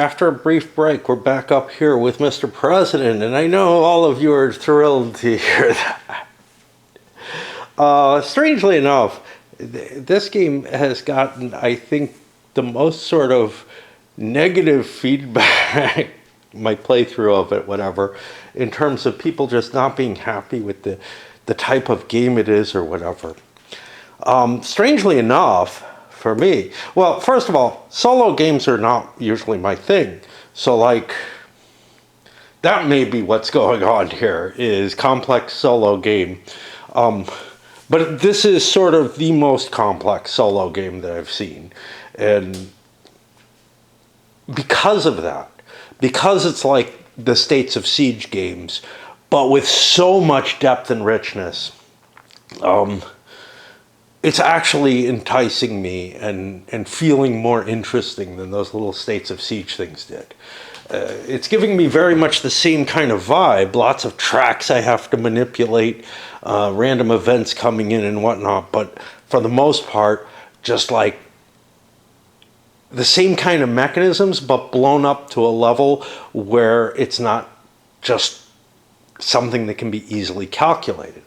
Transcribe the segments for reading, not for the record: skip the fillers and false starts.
After a brief break, we're back up here with Mr. President, and I know all of you are thrilled to hear that. Strangely enough, this game has gotten, I think, the most sort of negative feedback, my playthrough of it, whatever, in terms of people just not being happy with the type of game it is or whatever. Strangely enough, for me, well, first of all, solo games are not usually my thing. So, like, that may be what's going on here, is complex solo game. But this is sort of the most complex solo game that I've seen. And because of that, because it's like the States of Siege games, but with so much depth and richness, it's actually enticing me and feeling more interesting than those little States of Siege things did. It's giving me very much the same kind of vibe. Lots of tracks I have to manipulate, random events coming in and whatnot, but for the most part, just like the same kind of mechanisms, but blown up to a level where it's not just something that can be easily calculated.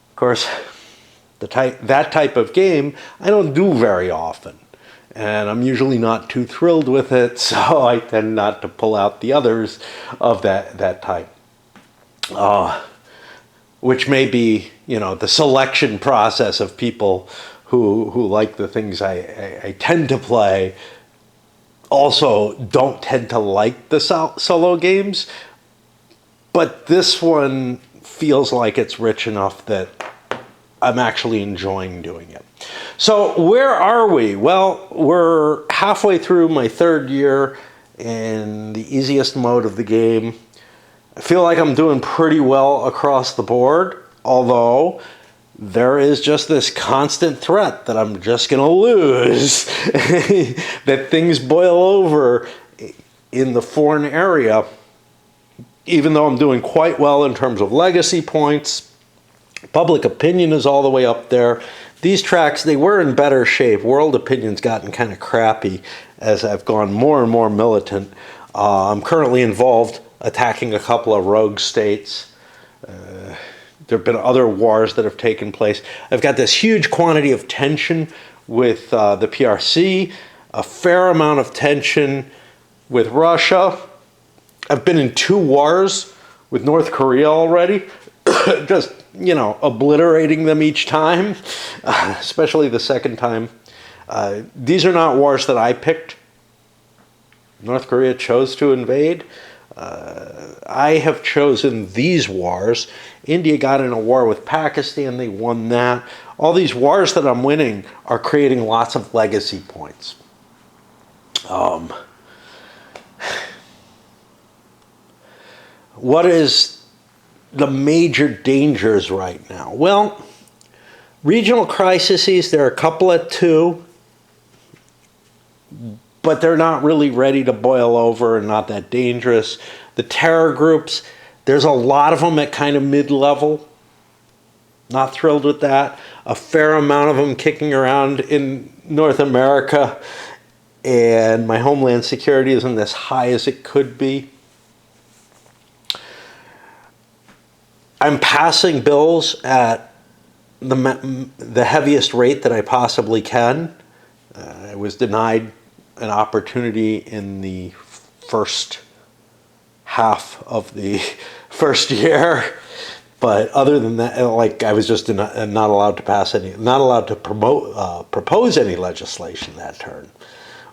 Of course, that type of game I don't do very often, and I'm usually not too thrilled with it, so I tend not to pull out the others of that type, which may be, you know, the selection process of people who like the things I tend to play also don't tend to like the solo games, but this one feels like it's rich enough that I'm actually enjoying doing it. So where are we? Well, we're halfway through my third year in the easiest mode of the game. I feel like I'm doing pretty well across the board, although there is just this constant threat that I'm just going to lose, that things boil over in the foreign area, even though I'm doing quite well in terms of legacy points. Public opinion is all the way up there. These tracks, they were in better shape. World opinion's gotten kind of crappy as I've gone more and more militant. I'm currently involved attacking a couple of rogue states. There have been other wars that have taken place. I've got this huge quantity of tension with the PRC, a fair amount of tension with Russia. I've been in 2 wars with North Korea already. Just, you know, obliterating them each time, especially the second time. These are not wars that I picked. North Korea chose to invade. I have chosen these wars. India got in a war with Pakistan, they won that. All these wars that I'm winning are creating lots of legacy points. What is the major dangers right now? Well, regional crises, there are a couple at 2, but they're not really ready to boil over and not that dangerous. The terror groups, there's a lot of them at kind of mid-level. Not thrilled with that. A fair amount of them kicking around in North America, and my homeland security isn't as high as it could be. I'm passing bills at the heaviest rate that I possibly can. I was denied an opportunity in the first half of the first year, but other than that, like, I was just not allowed to propose any legislation that turn,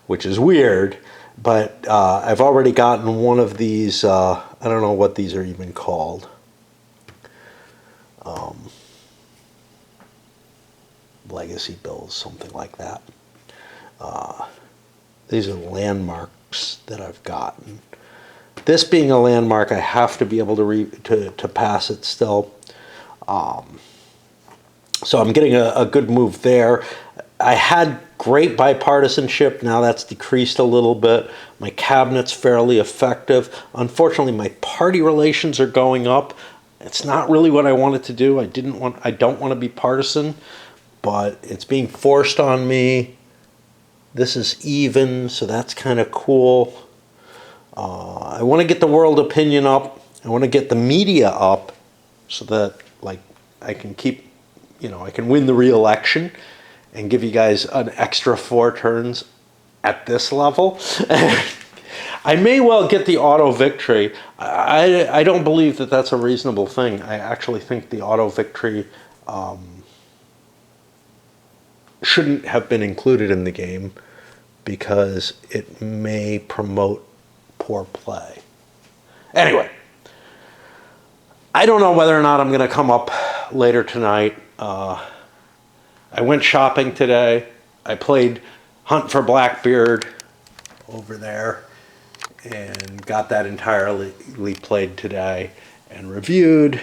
which is weird. But I've already gotten one of these. I don't know what these are even called. Legacy bills, something like that. These are landmarks that I've gotten. This being a landmark, I have to be able to pass it still. So I'm getting a good move there. I had great bipartisanship. Now that's decreased a little bit. My cabinet's fairly effective. Unfortunately, my party relations are going up. It's not really what I wanted to do. I don't want to be partisan, but it's being forced on me. This is even, so that's kind of cool. I want to get the world opinion up. I want to get the media up so that like I can keep, I can win the re-election and give you guys an extra 4 turns at this level. I may well get the auto victory. I don't believe that that's a reasonable thing. I actually think the auto victory shouldn't have been included in the game because it may promote poor play. Anyway, I don't know whether or not I'm going to come up later tonight. I went shopping today. I played Hunt for Blackbeard over there and got that entirely played today and reviewed.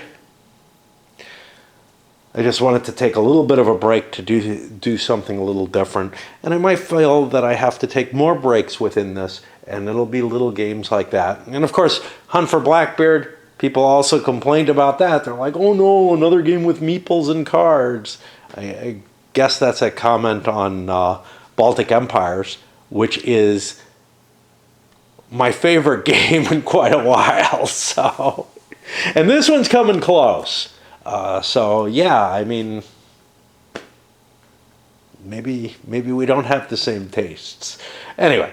I just wanted to take a little bit of a break to do something a little different. And I might feel that I have to take more breaks within this, and it'll be little games like that. And of course, Hunt for Blackbeard, people also complained about that. They're like, oh no, another game with meeples and cards. I guess that's a comment on Baltic Empires, which is my favorite game in quite a while. So, and this one's coming close. So yeah, I mean, maybe we don't have the same tastes. Anyway,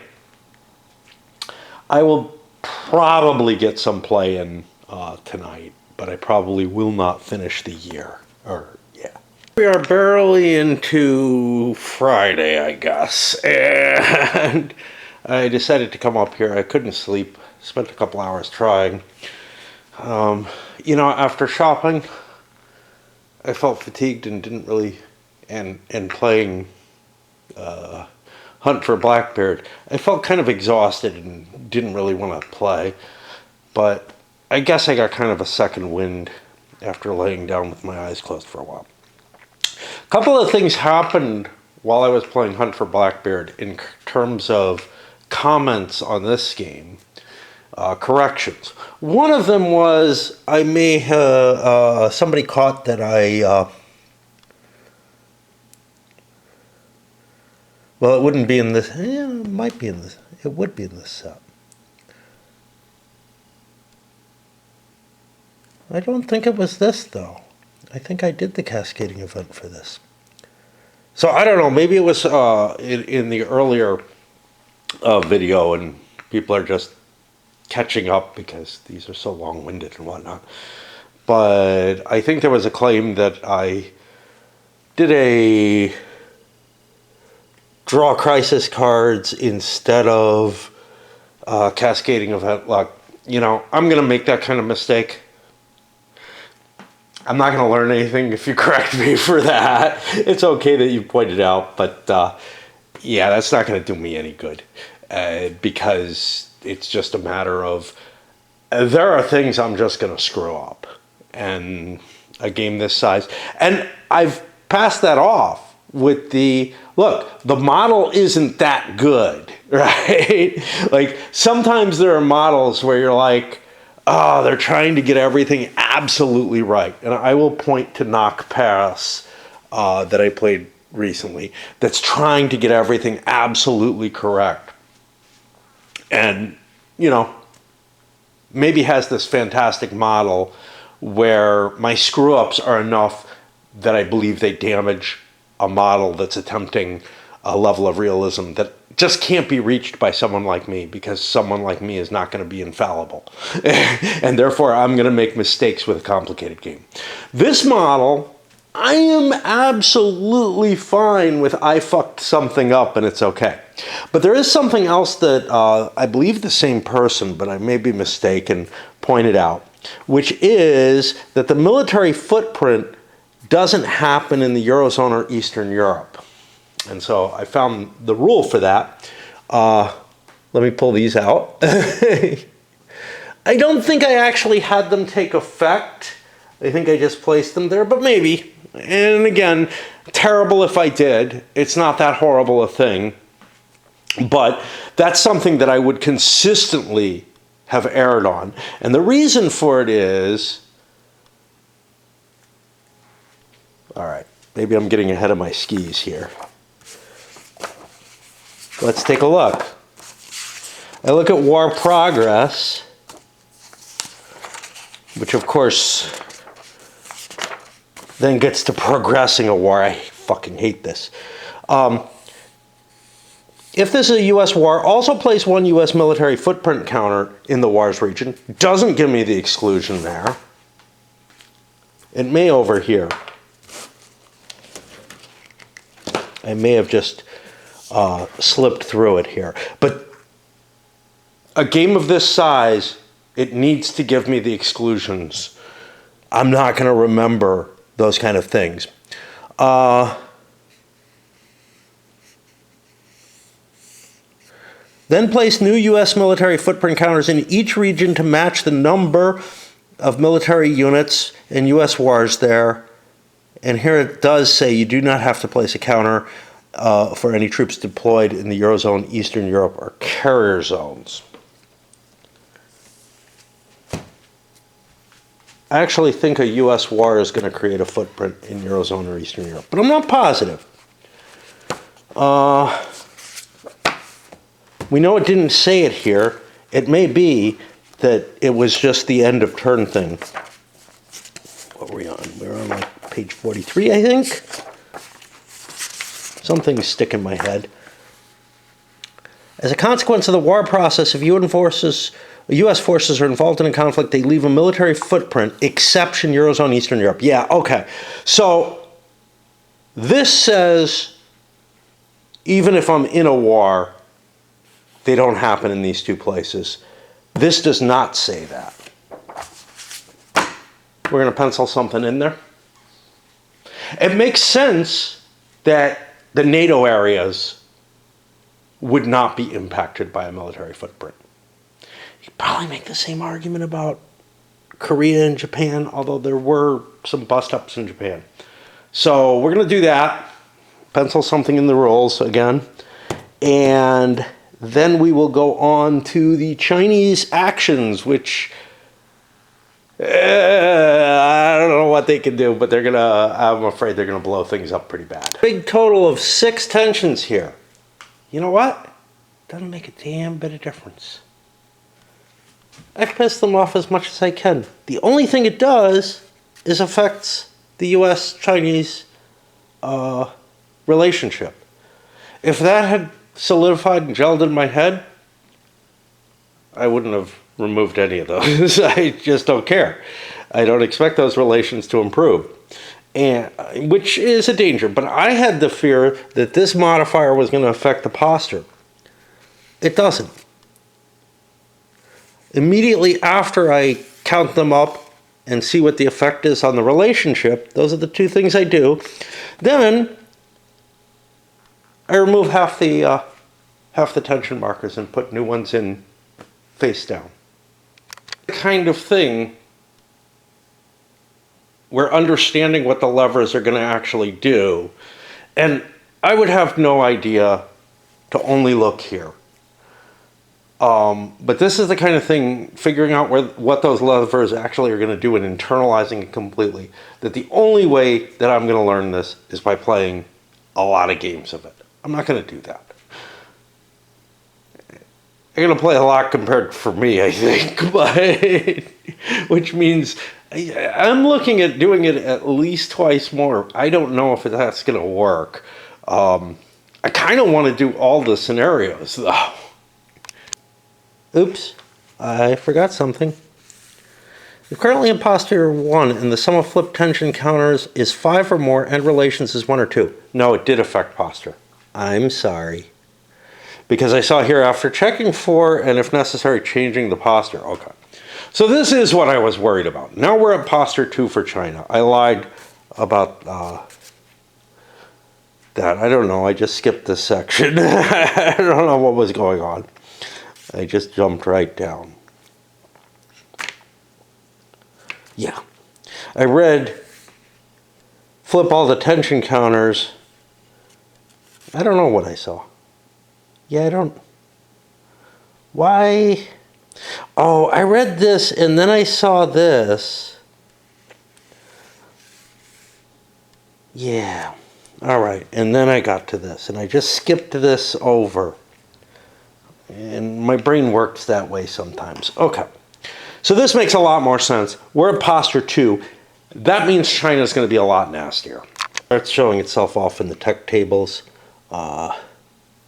I will probably get some play in tonight, but I probably will not finish the year. We are barely into Friday, I guess, and I decided to come up here. I couldn't sleep. Spent a couple hours trying. After shopping, I felt fatigued and didn't really, and playing Hunt for Blackbeard, I felt kind of exhausted and didn't really want to play. But I guess I got kind of a second wind after laying down with my eyes closed for a while. A couple of things happened while I was playing Hunt for Blackbeard in terms of comments on this game, corrections. One of them was I may have, somebody caught that well, it wouldn't be in this, it might be in this, it would be in this set. I don't think it was this, though. I think I did the cascading event for this. So I don't know, maybe it was in the earlier video and people are just catching up because these are so long-winded and whatnot. But I think there was a claim that I did a draw crisis cards instead of cascading event luck. I'm going to make that kind of mistake. I'm not going to learn anything if you correct me for that. It's okay that you pointed out, but yeah, that's not going to do me any good because it's just a matter of there are things I'm just going to screw up. And a game this size, and I've passed that off with look, the model isn't that good, right? Like sometimes there are models where you're like, oh, they're trying to get everything absolutely right. And I will point to Knock Paris that I played recently that's trying to get everything absolutely correct. And, maybe has this fantastic model where my screw-ups are enough that I believe they damage a model that's attempting a level of realism that just can't be reached by someone like me, because someone like me is not going to be infallible. And therefore, I'm going to make mistakes with a complicated game. This model, I am absolutely fine with I fucked something up and it's okay. But there is something else that I believe the same person, but I may be mistaken, pointed out, which is that the military footprint doesn't happen in the Eurozone or Eastern Europe. And so I found the rule for that. Let me pull these out. I don't think I actually had them take effect. I think I just placed them there, but maybe. And again, terrible if I did. It's not that horrible a thing. But that's something that I would consistently have erred on. And the reason for it is, all right, maybe I'm getting ahead of my skis here. Let's take a look. I look at war progress, which of course then gets to progressing a war. I fucking hate this. If this is a U.S. war, also place one U.S. military footprint counter in the war's region. Doesn't give me the exclusion there. It may over here. I may have just slipped through it here. But a game of this size, it needs to give me the exclusions. I'm not going to remember those kind of things. Then place new U.S. military footprint counters in each region to match the number of military units in U.S. wars there. And here it does say you do not have to place a counter for any troops deployed in the Eurozone, Eastern Europe, or carrier zones. I actually think a U.S. war is going to create a footprint in Eurozone or Eastern Europe, but I'm not positive. We know it didn't say it here. It may be that it was just the end of turn thing. What were we on? We were on like page 43, I think. Something's sticking in my head. As a consequence of the war process, if U.S. forces are involved in a conflict, they leave a military footprint, exception Eurozone, Eastern Europe. Yeah, okay. So this says even if I'm in a war, they don't happen in these two places. This does not say that. We're going to pencil something in there. It makes sense that the NATO areas would not be impacted by a military footprint. You probably make the same argument about Korea and Japan, although there were some bust-ups in Japan. So we're going to do that. Pencil something in the rules again. And then we will go on to the Chinese actions, which I don't know what they can do, but I'm afraid they're gonna blow things up pretty bad. Big total of 6 tensions here. You know what? Doesn't make a damn bit of difference. I've pissed them off as much as I can. The only thing it does is affects the U.S.-Chinese relationship. If that had solidified and gelled in my head, I wouldn't have removed any of those. I just don't care. I don't expect those relations to improve, and which is a danger. But I had the fear that this modifier was going to affect the posture. It doesn't. Immediately after I count them up and see what the effect is on the relationship, those are the two things I do, then I remove half the tension markers and put new ones in face down. The kind of thing where understanding what the levers are going to actually do, and I would have no idea to only look here. But this is the kind of thing, figuring out what those levers actually are going to do and internalizing it completely, that the only way that I'm going to learn this is by playing a lot of games of it. I'm not going to do that. I'm going to play a lot compared for me, I think, but which means I'm looking at doing it at least twice more. I don't know if that's going to work. I kind of want to do all the scenarios, though. Oops, I forgot something. You're currently in posture 1, and the sum of flip tension counters is 5 or more, and relations is 1 or 2. No, it did affect posture. I'm sorry. Because I saw here, after checking for, and if necessary, changing the posture. Okay. So this is what I was worried about. Now we're at posture 2 for China. I lied about that. I don't know. I just skipped this section. I don't know what was going on. I just jumped right down. Yeah. I read flip all the tension counters. I don't know what I saw. Yeah, I don't. Why? Oh, I read this and then I saw this. Yeah. All right. And then I got to this and I just skipped this over. And my brain works that way sometimes. Okay. So this makes a lot more sense. We're at posture 2. That means China's going to be a lot nastier. It's showing itself off in the tech tables.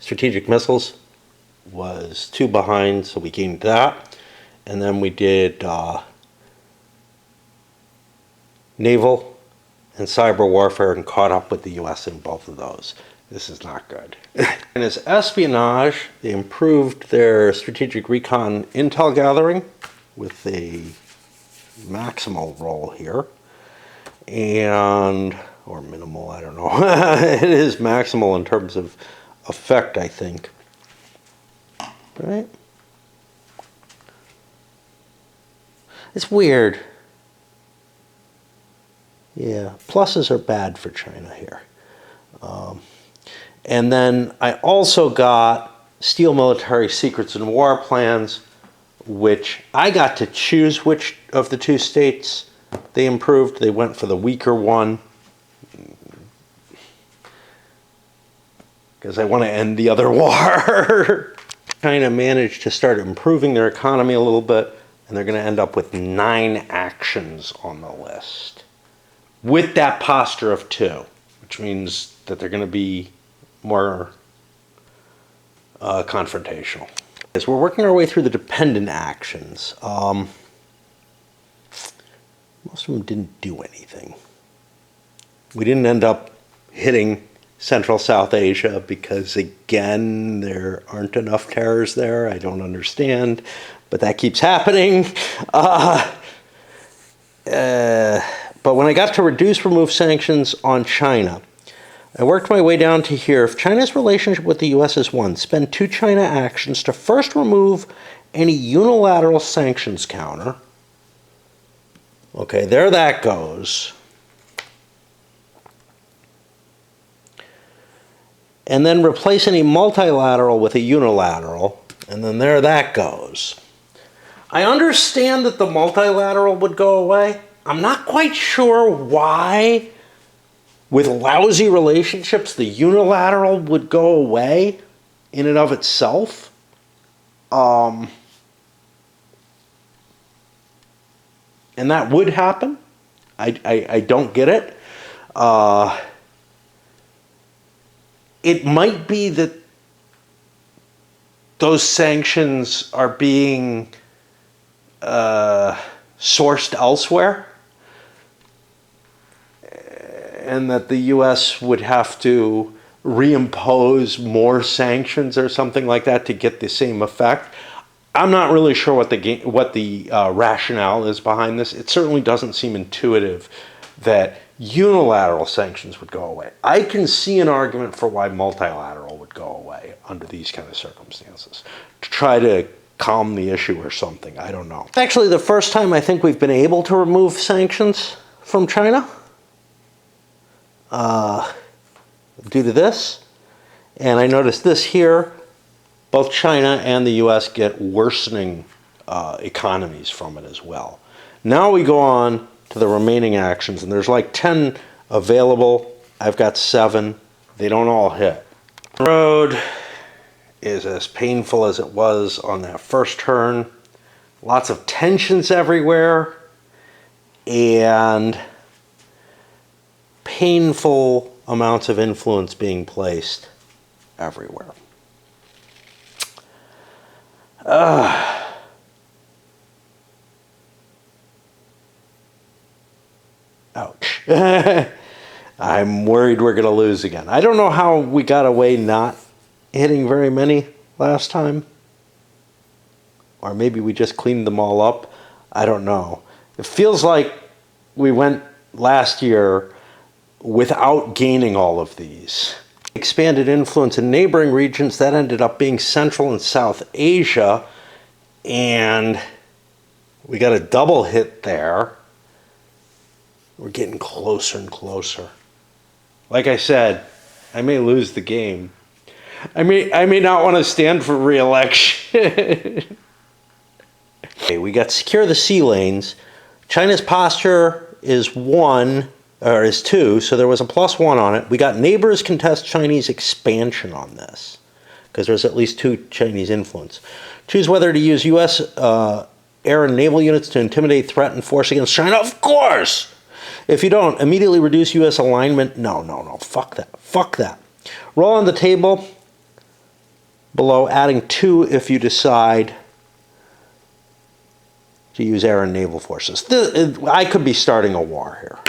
Strategic missiles was 2 behind, so we gained that. And then we did naval and cyber warfare and caught up with the US in both of those. This is not good. And as espionage, they improved their strategic recon intel gathering with a maximal role here. And, or minimal, I don't know. It is maximal in terms of effect, I think. Right? It's weird. Yeah, pluses are bad for China here. And then I also got Steel Military Secrets and War Plans, which I got to choose which of the 2 states they improved. They went for the weaker one because I want to end the other war. China managed to start improving their economy a little bit, and they're going to end up with 9 actions on the list with that posture of 2, which means that they're going to be more confrontational. As we're working our way through the dependent actions, most of them didn't do anything. We didn't end up hitting Central South Asia because, again, there aren't enough terrors there. I don't understand, but that keeps happening. But when I got to remove sanctions on China, I worked my way down to here. If China's relationship with the U.S. is 1, spend 2 China actions to first remove any unilateral sanctions counter. Okay, there that goes. And then replace any multilateral with a unilateral, and then there that goes. I understand that the multilateral would go away. I'm not quite sure why, with lousy relationships, the unilateral would go away in and of itself. And that would happen. I don't get it. It might be that those sanctions are being sourced elsewhere, and that the U.S. would have to reimpose more sanctions or something like that to get the same effect. I'm not really sure what the rationale is behind this. It certainly doesn't seem intuitive that unilateral sanctions would go away. I can see an argument for why multilateral would go away under these kind of circumstances, to try to calm the issue or something. I don't know. It's actually the first time I think we've been able to remove sanctions from China due to this. And I noticed this here. Both China and the U.S. get worsening economies from it as well. Now we go on to the remaining actions, and there's like 10 available. I've got 7. They don't all hit. The road is as painful as it was on that first turn. Lots of tensions everywhere, and painful amounts of influence being placed everywhere. Ouch. I'm worried we're going to lose again. I don't know how we got away not hitting very many last time. Or maybe we just cleaned them all up. I don't know. It feels like we went last year without gaining all of these. Expanded influence in neighboring regions, that ended up being Central and South Asia. And we got a double hit there. We're getting closer and closer. Like I said, I may lose the game. I may not want to stand for re-election. Okay, we got secure the sea lanes. China's posture is 1, or is 2, so there was a +1 on it. We got neighbors contest Chinese expansion on this, because there's at least 2 Chinese influence. Choose whether to use U.S. Air and naval units to intimidate, threaten, force against China. Of course! If you don't, immediately reduce U.S. alignment. No. Fuck that. Roll on the table below, adding 2 if you decide to use air and naval forces. I could be starting a war here.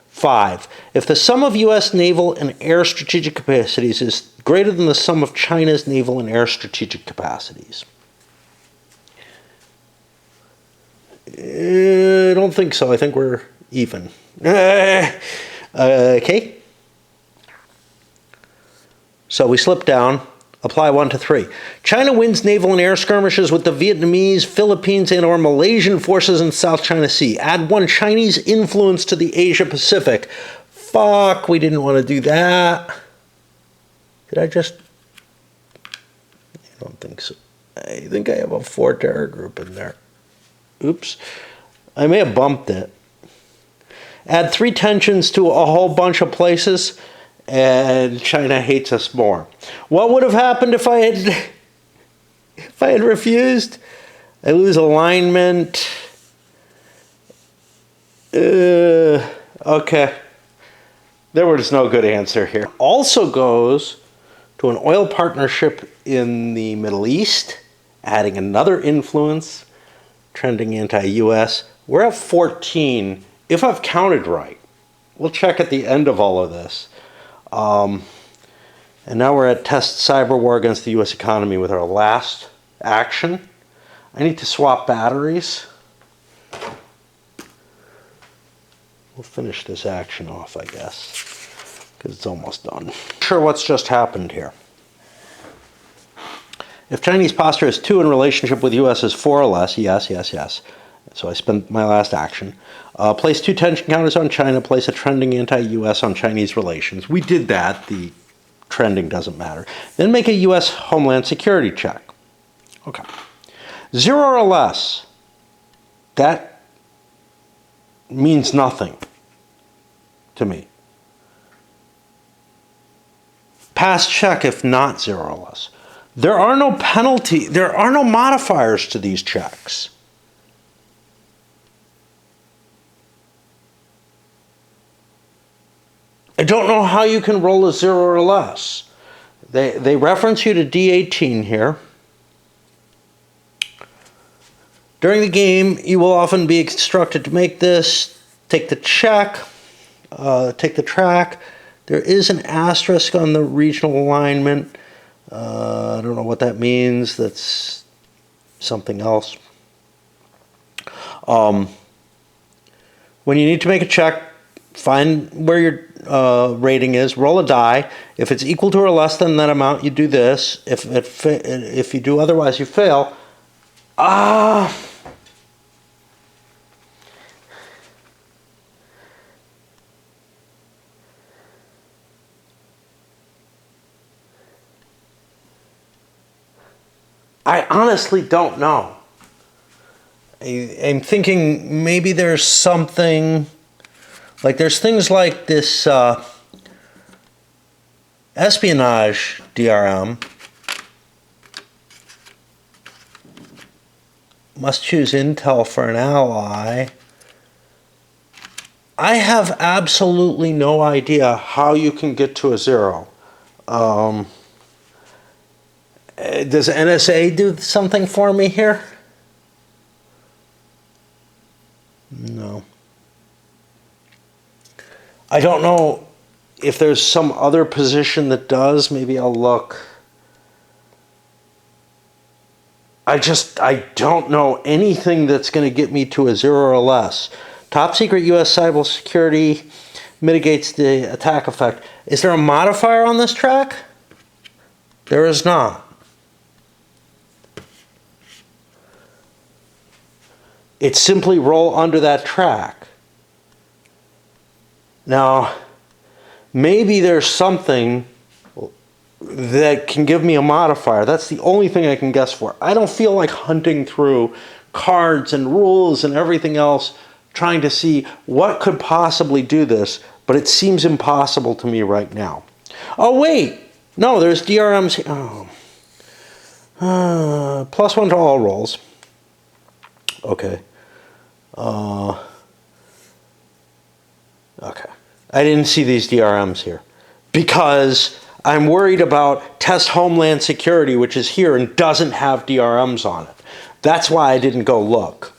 5. If the sum of U.S. naval and air strategic capacities is greater than the sum of China's naval and air strategic capacities. I don't think so. I think we're even. Okay. So we slip down. Apply 1 to 3. China wins naval and air skirmishes with the Vietnamese, Philippines, and or Malaysian forces in South China Sea. Add 1 Chinese influence to the Asia Pacific. Fuck, we didn't want to do that. Did I just... I don't think so. I think I have a 4 terror group in there. Oops. I may have bumped it. Add 3 tensions to a whole bunch of places, and China hates us more. What would have happened if I had refused? I lose alignment. Okay. There was no good answer here. Also goes to an oil partnership in the Middle East, adding another influence, trending anti-US. We're at 14, if I've counted right. We'll check at the end of all of this. And now we're at test cyber war against the U.S. economy with our last action. I need to swap batteries. We'll finish this action off, I guess, because it's almost done. Not sure what's just happened here. If Chinese posture is 2 and relationship with U.S. is 4 or less, yes. So I spent my last action. Place 2 tension counters on China. Place a trending anti-U.S. on Chinese relations. We did that. The trending doesn't matter. Then make a U.S. Homeland Security check. Okay. 0 or less. That means nothing to me. Pass check if not 0 or less. There are no penalty. There are no modifiers to these checks. I don't know how you can roll a 0 or less. They reference you to D18 here. During the game, you will often be instructed to make this, take the check, take the track. There is an asterisk on the regional alignment. I don't know what that means. That's something else. When you need to make a check, find where your rating is, roll a die. If it's equal to or less than that amount, you do this. If you do otherwise, you fail. I honestly don't know. I'm thinking maybe there's something, like there's things like this espionage DRM. Must choose Intel for an ally. I have absolutely no idea how you can get to a 0. Does NSA do something for me here? No. I don't know if there's some other position that does. Maybe I'll look. I don't know anything that's going to get me to a 0 or less. Top secret U.S. cybersecurity mitigates the attack effect. Is there a modifier on this track? There is not. It's simply roll under that track. Now, maybe there's something that can give me a modifier. That's the only thing I can guess for. I don't feel like hunting through cards and rules and everything else, trying to see what could possibly do this, but it seems impossible to me right now. Oh, wait. No, there's DRMs. Oh. +1 to all rolls. Okay. Okay. I didn't see these DRMs here because I'm worried about Test Homeland Security, which is here and doesn't have DRMs on it. That's why I didn't go look.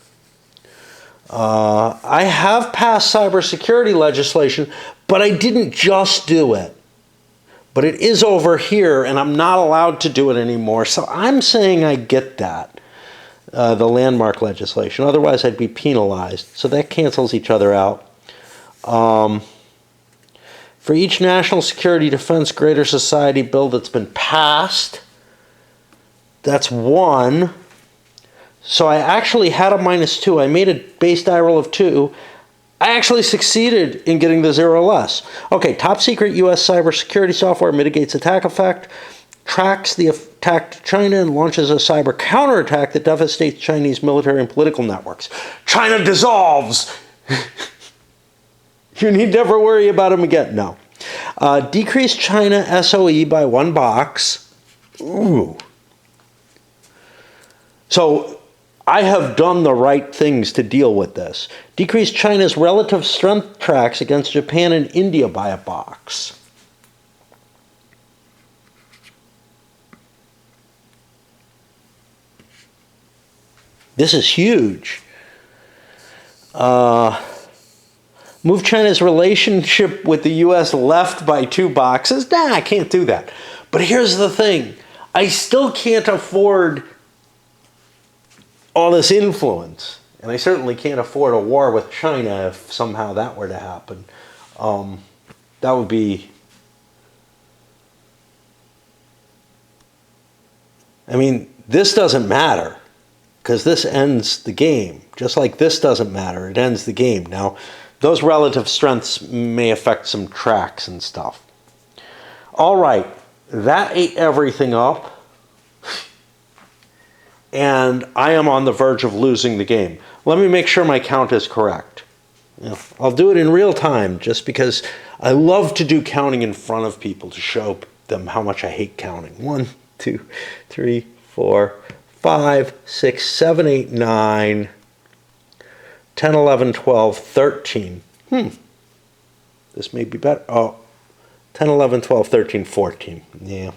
I have passed cybersecurity legislation, but I didn't just do it. But it is over here, and I'm not allowed to do it anymore. So I'm saying I get that, the landmark legislation. Otherwise, I'd be penalized. So that cancels each other out. For each national security, defense, greater society bill that's been passed, that's 1. So I actually had a -2. I made a base die roll of 2. I actually succeeded in getting the 0 less. Okay, top secret U.S. cybersecurity software mitigates attack effect, tracks the attack to China, and launches a cyber counterattack that devastates Chinese military and political networks. China dissolves! You need never worry about them again. No. Decrease China SOE by 1 box. Ooh. So I have done the right things to deal with this. Decrease China's relative strength tracks against Japan and India by a box. This is huge. Move China's relationship with the U.S. left by 2 boxes. Nah, I can't do that. But here's the thing. I still can't afford all this influence. And I certainly can't afford a war with China if somehow that were to happen. That would be... I mean, this doesn't matter because this ends the game. Just like this doesn't matter, it ends the game. Now, those relative strengths may affect some tracks and stuff. All right, that ate everything up. And I am on the verge of losing the game. Let me make sure my count is correct. I'll do it in real time just because I love to do counting in front of people to show them how much I hate counting. 1, 2, 3, 4, 5, 6, 7, 8, 9, 10, 11, 12, 13. This may be better. Oh, 10, 11, 12, 13, 14. Yeah.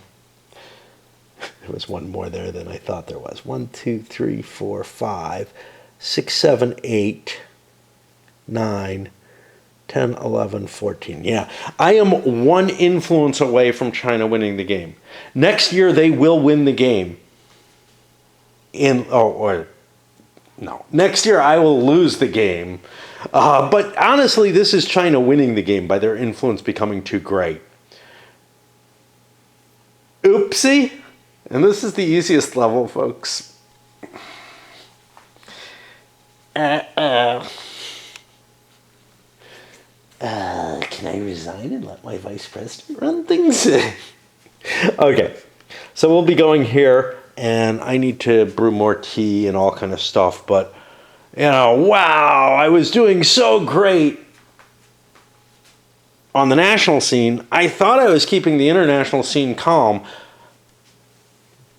There was one more there than I thought there was. 1, 2, 3, 4, 5, 6, 7, 8, 9, 10, 11, 14. Yeah, I am 1 influence away from China winning the game. Next year, they will win the game. Next year, I will lose the game. But honestly, this is China winning the game by their influence becoming too great. Oopsie. And this is the easiest level, folks. Can I resign and let my vice president run things? Okay, so we'll be going here, and I need to brew more tea and all kind of stuff, but, wow, I was doing so great on the national scene. I thought I was keeping the international scene calm,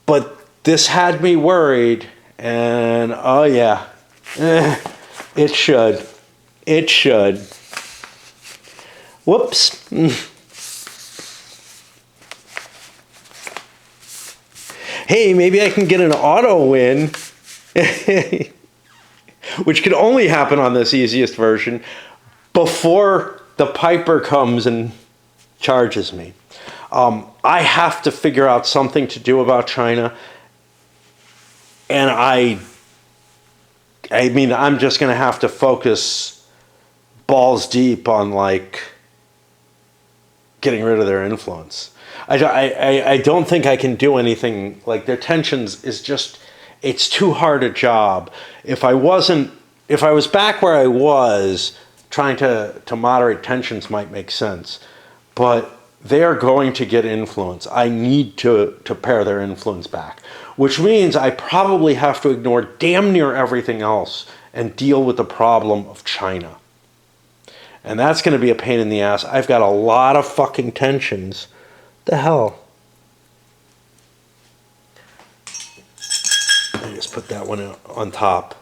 but this had me worried, and oh yeah, it should. It should. Whoops. Hey, maybe I can get an auto win, which could only happen on this easiest version before the Piper comes and charges me. I have to figure out something to do about China, and I mean, I'm just going to have to focus balls deep on, like, getting rid of their influence. I don't think I can do anything. Like, their tensions is just, it's too hard a job. If I was back where I was, trying to moderate tensions might make sense. But they are going to get influence. I need to pare their influence back, which means I probably have to ignore damn near everything else and deal with the problem of China. And that's going to be a pain in the ass. I've got a lot of fucking tensions. The hell? put that one on top,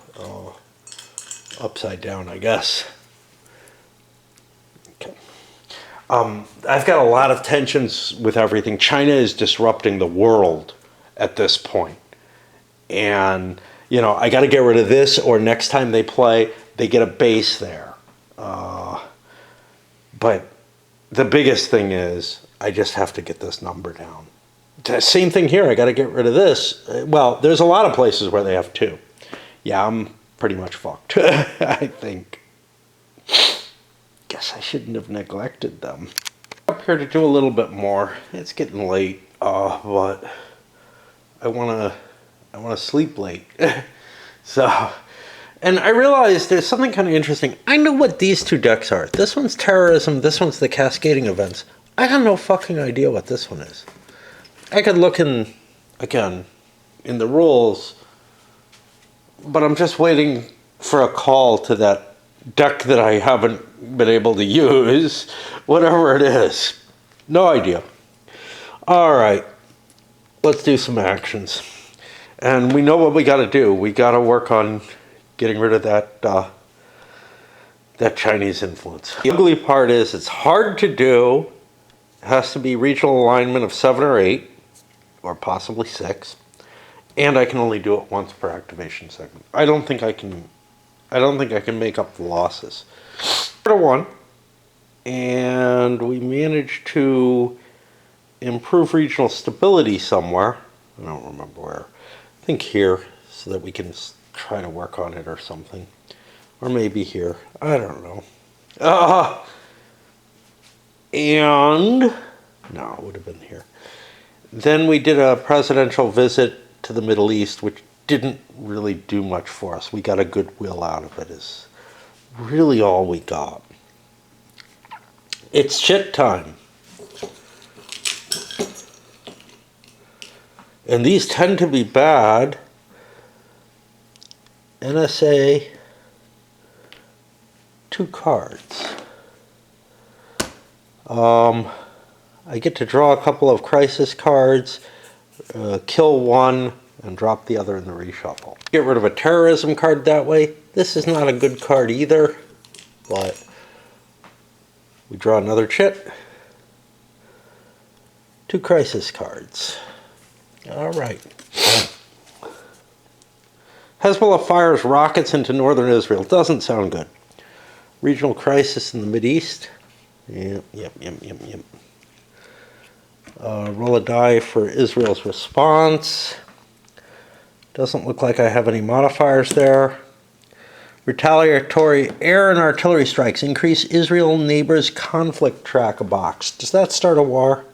upside down, I guess. Okay. I've got a lot of tensions with everything. China is disrupting the world at this point. And, you know, I got to get rid of this, or next time they play, they get a base there. But the biggest thing is I just have to get this number down. Same thing here. I got to get rid of this. Well, there's a lot of places where they have two. Yeah, I'm pretty much fucked, I think. Guess I shouldn't have neglected them. Up here to do a little bit more. It's getting late, but I want to sleep late. So, and I realized there's something kind of interesting. I know what these two decks are. This one's terrorism. This one's the cascading events. I have no fucking idea what this one is. I could look in, again, in the rules, but I'm just waiting for a call to that deck that I haven't been able to use, whatever it is. No idea. All right, let's do some actions. And we know what we got to do. We got to work on getting rid of that that Chinese influence. The ugly part is it's hard to do. It has to be regional alignment of 7 or 8. Or possibly 6, and I can only do it once per activation segment. I don't think I can make up the losses. 1, and we managed to improve regional stability somewhere. I don't remember where. I think here, so that we can try to work on it or something, or maybe here. I don't know. And no, it would have been here. Then we did a presidential visit to the Middle East, which didn't really do much for us. We got a goodwill out of it, is really all we got. It's shit time. And these tend to be bad. NSA, 2 cards. I get to draw a couple of crisis cards, kill one, and drop the other in the reshuffle. Get rid of a terrorism card that way. This is not a good card either, but we draw another chit. 2 crisis cards. All right. Hezbollah fires rockets into northern Israel. Doesn't sound good. Regional crisis in the Mideast. Yep. Roll a die for Israel's response. Doesn't look like I have any modifiers there. Retaliatory air and artillery strikes increase Israel neighbors' conflict track box. Does that start a war?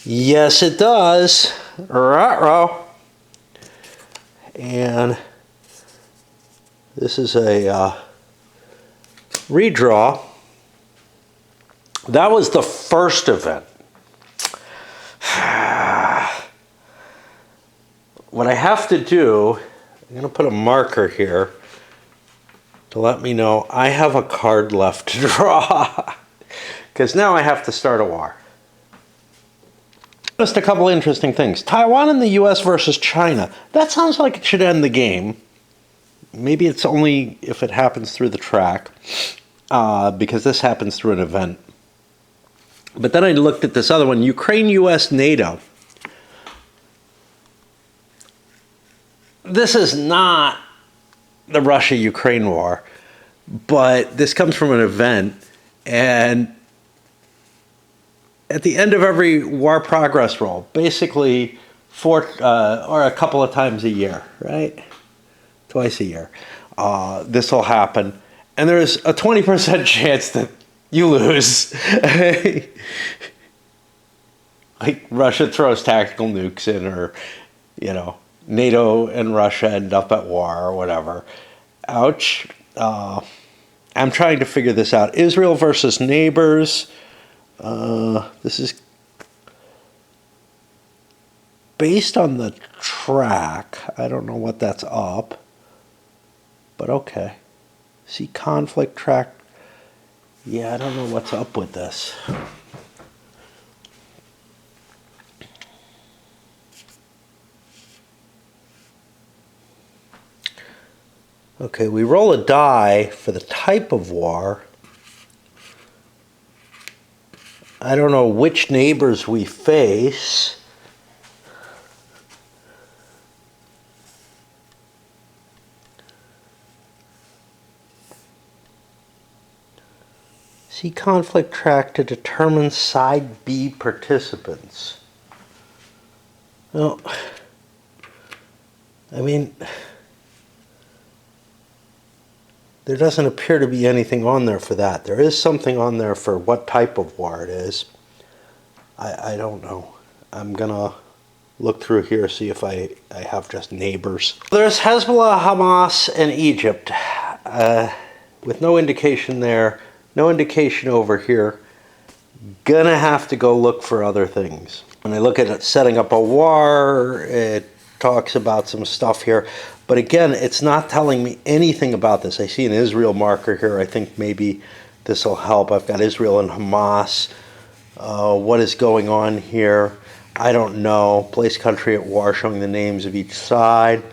Yes, it does. Ruh-roh. And this is a redraw. That was the first event. What I have to do, I'm going to put a marker here to let me know I have a card left to draw. Because now I have to start a war. Just a couple interesting things. Taiwan and the US versus China. That sounds like it should end the game. Maybe it's only if it happens through the track. Because this happens through an event. But then I looked at this other one. Ukraine, US, NATO. This is not the Russia-Ukraine war, but this comes from an event, and at the end of every war progress roll, basically or a couple of times a year, right? Twice a year, this will happen, and there's a 20% chance that you lose. Like Russia throws tactical nukes in, or, you know, NATO and Russia end up at war or whatever. Ouch. I'm trying to figure this out. Israel versus neighbors. This is based on the track. I don't know what that's up, but okay. See, conflict track. Yeah, I don't know what's up with this. Okay, we roll a die for the type of war. I don't know which neighbors we face. See conflict track to determine side B participants. Well, I mean, there doesn't appear to be anything on there for that. There is something on there for what type of war it is. I don't know. I'm gonna look through here, see if I have just neighbors. There's Hezbollah, Hamas, and Egypt. With no indication there, no indication over here. Gonna have to go look for other things. When I look at it, setting up a war, it talks about some stuff here. But again, it's not telling me anything about this. I see an Israel marker here. I think maybe this will help. I've got Israel and Hamas. What is going on here? I don't know. Place country at war, showing the names of each side.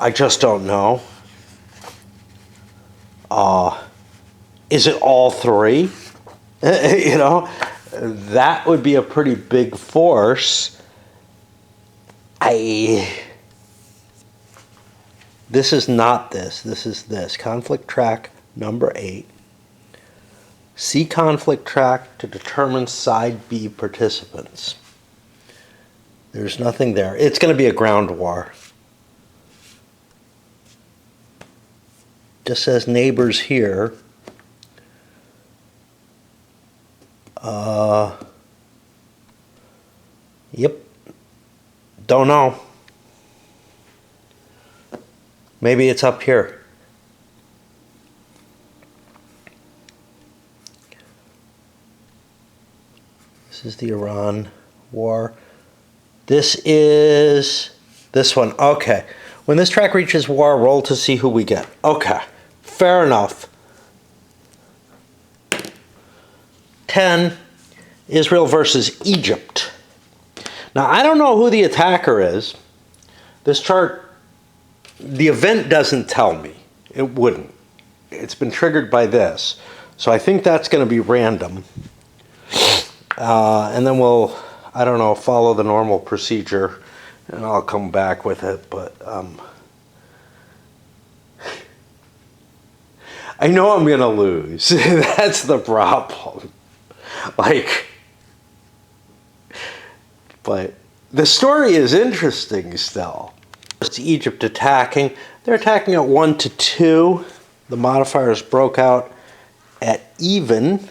I just don't know. Is it all three? You know, that would be a pretty big force. This is not this. This is this. Conflict track number 8. See conflict track to determine side B participants. There's nothing there. It's going to be a ground war. Just says neighbors here. Yep. Don't know. Maybe it's up here. This is the Iran war. This is this one. Okay. When this track reaches war, roll to see who we get. Okay. Fair enough. 10, Israel versus Egypt. Now, I don't know who the attacker is. This chart, the event doesn't tell me. It wouldn't. It's been triggered by this. So I think that's going to be random. And then we'll, I don't know, follow the normal procedure, and I'll come back with it. But I know I'm going to lose. That's the problem. Like, but the story is interesting still. It's Egypt attacking. They're attacking at 1 to 2. The modifiers broke out at even.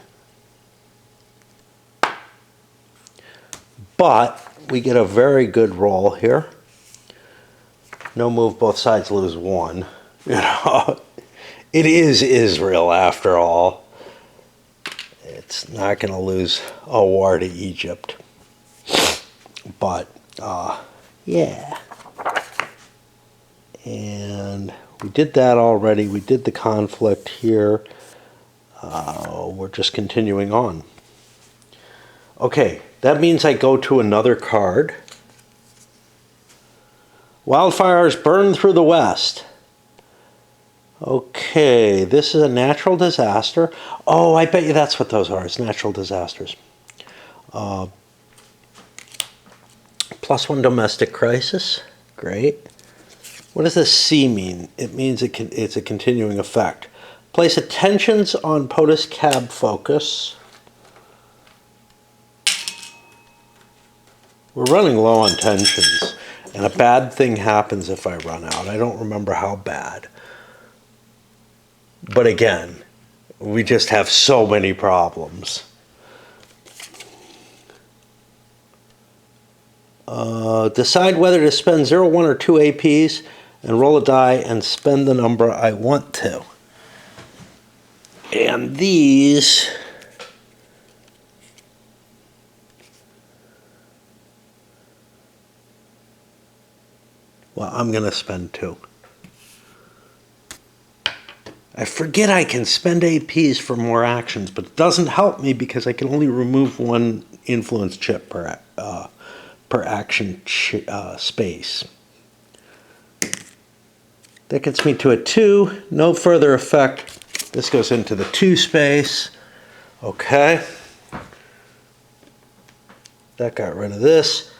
But we get a very good roll here. No move, both sides lose 1. You know, it is Israel after all. It's not going to lose a war to Egypt. But, yeah. And we did that already. We did the conflict here. We're just continuing on. Okay, that means I go to another card. Wildfires burn through the west. Okay, this is a natural disaster. Oh, I bet you that's what those are. It's natural disasters. +1 domestic crisis. Great. What does this C mean? It means it's a continuing effect. Place attentions on POTUS cab focus. We're running low on tensions, and a bad thing happens if I run out. I don't remember how bad. But again, we just have so many problems. Decide whether to spend 0, 1, or 2 APs and roll a die and spend the number I want to. And these... well, I'm going to spend 2. I forget I can spend APs for more actions, but it doesn't help me because I can only remove 1 influence chip per action space. That gets me to a 2. No further effect. This goes into the 2 space. Okay. That got rid of this.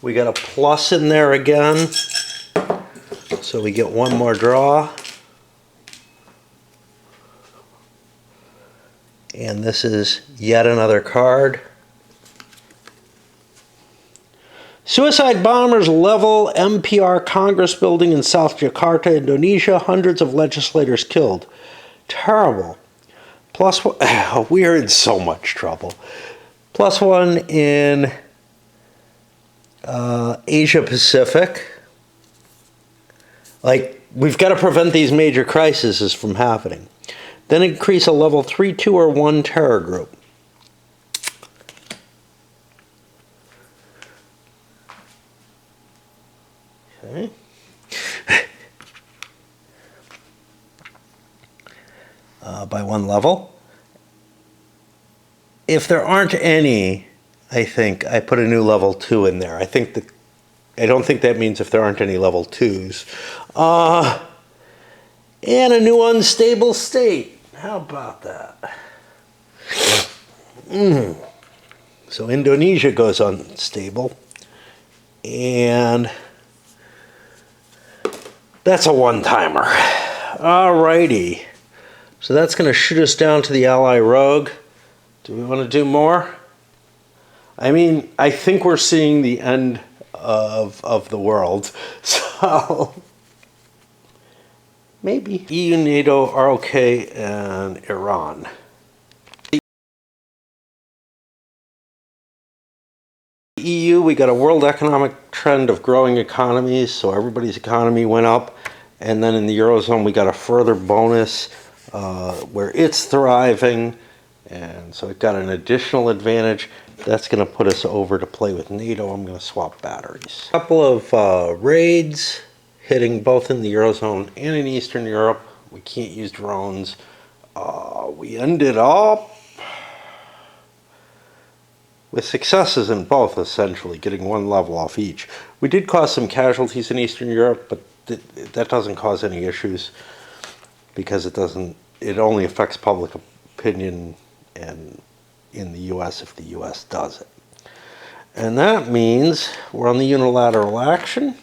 We got a plus in there again. So we get one more draw. And this is yet another card. Suicide bombers level MPR Congress building in South Jakarta, Indonesia. Hundreds of legislators killed. Terrible. Plus one. We are in so much trouble. Plus one in Asia Pacific. Like, we've got to prevent these major crises from happening. Then increase a level 3, 2, or 1 terror group. Okay. By 1 level. If there aren't any, I think I put a new level 2 in there. I don't think that means if there aren't any level 2s. And a new unstable state. How about that? So Indonesia goes unstable. And that's a one-timer. Alrighty. So that's going to shoot us down to the ally rogue. Do we want to do more? I mean, I think we're seeing the end of the world. So maybe. EU, NATO, ROK, and Iran. The EU, we got a world economic trend of growing economies, so everybody's economy went up. And then in the Eurozone, we got a further bonus where it's thriving. And so it got an additional advantage. That's going to put us over to play with NATO. I'm going to swap batteries. A couple of raids hitting both in the Eurozone and in Eastern Europe. We can't use drones. We ended up with successes in both, essentially, getting 1 level off each. We did cause some casualties in Eastern Europe, but that doesn't cause any issues because it only affects public opinion and in the U.S. if the U.S. does it. And that means we're on the unilateral action.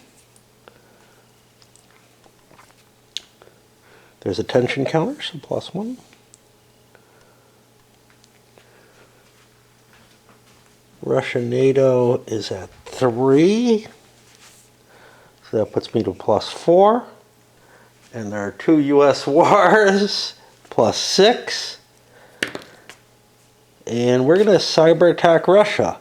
There's a tension counter, so +1. Russia NATO is at 3. So that puts me to +4. And there are 2 U.S. wars, +6. And we're going to cyber attack Russia.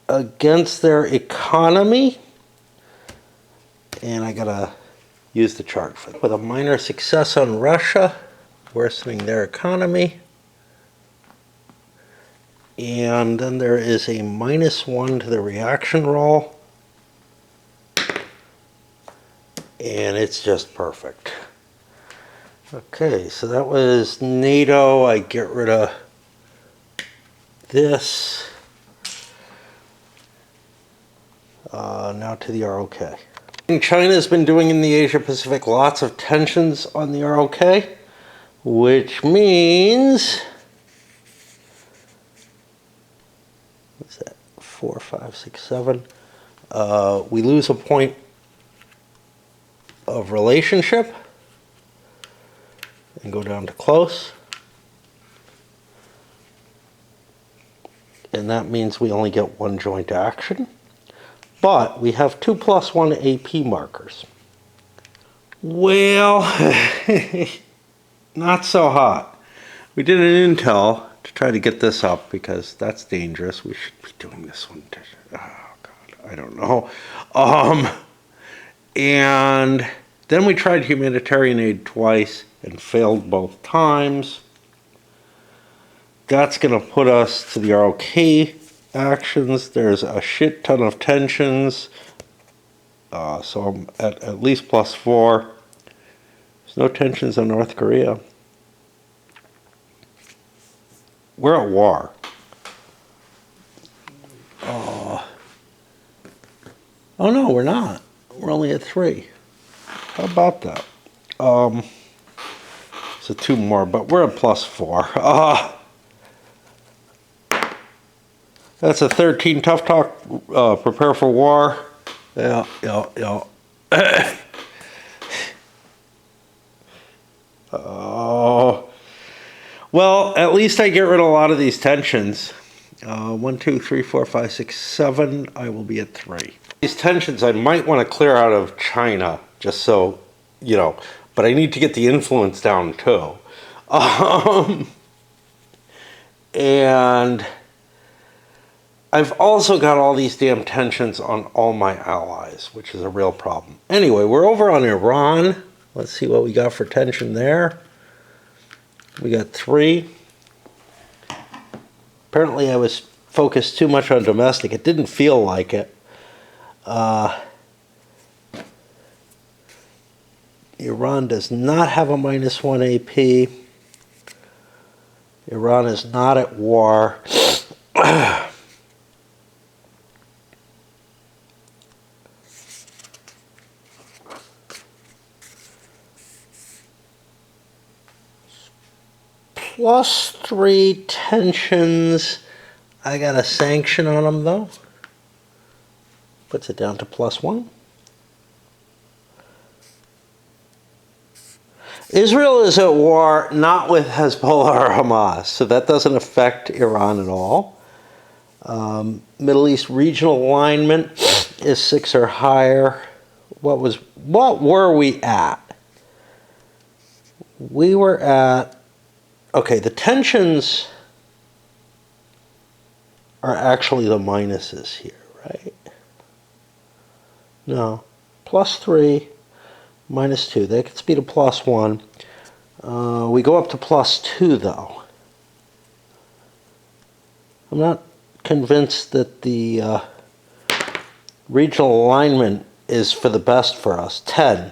Against their economy. And I got to use the chart for that. With a minor success on Russia, worsening their economy. And then there is a -1 to the reaction roll. And it's just perfect. Okay, so that was NATO. I get rid of this. Now to the ROK. China's been doing in the Asia Pacific lots of tensions on the ROK, which means, what's that, 4, 5, 6, 7. We lose a point of relationship and go down to close. And that means we only get 1 joint action. But we have 2 +1 AP markers. Well, not so hot. We did an intel to try to get this up because that's dangerous. We should be doing this one. Oh, God, I don't know. And then we tried humanitarian aid twice and failed both times. That's going to put us to the ROK actions. There's a shit ton of tensions. So I'm at least +4. There's no tensions on North Korea. We're at war. Oh no, we're not. We're only at 3. How about that? So 2 more, but we're at +4. That's a 13 tough talk. Prepare for war. Yeah. Oh. Well, at least I get rid of a lot of these tensions. 1, 2, 3, 4, 5, 6, 7. I will be at 3. These tensions I might want to clear out of China, just so, but I need to get the influence down too. And I've also got all these damn tensions on all my allies, which is a real problem. Anyway, we're over on Iran. Let's see what we got for tension there. We got 3. Apparently I was focused too much on domestic. It didn't feel like it. Iran does not have a -1 AP. Iran is not at war. +3 tensions. I got a sanction on them though. Puts it down to +1. Israel is at war not with Hezbollah or Hamas, so that doesn't affect Iran at all. Middle East regional alignment is 6 or higher. What were we at? We were at, okay, the tensions are actually the minuses here, right? No, +3. -2, that gets me to +1. We go up to +2 though. I'm not convinced that the regional alignment is for the best for us. 10.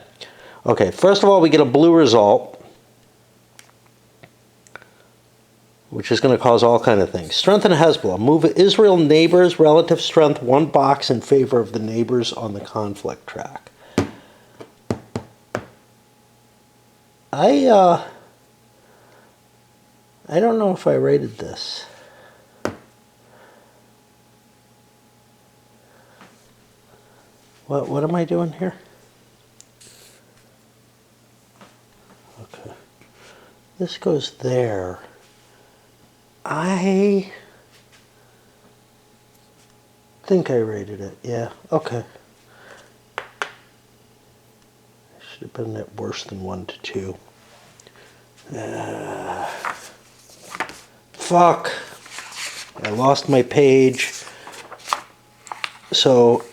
Okay, first of all, we get a blue result, which is going to cause all kind of things. Strengthen Hezbollah. Move Israel neighbors' relative strength 1 box in favor of the neighbors on the conflict track. I don't know if I rated this. What am I doing here? Okay. This goes there. I think I rated it. Yeah, okay. Should have been at worse than 1 to 2. Fuck. I lost my page. So,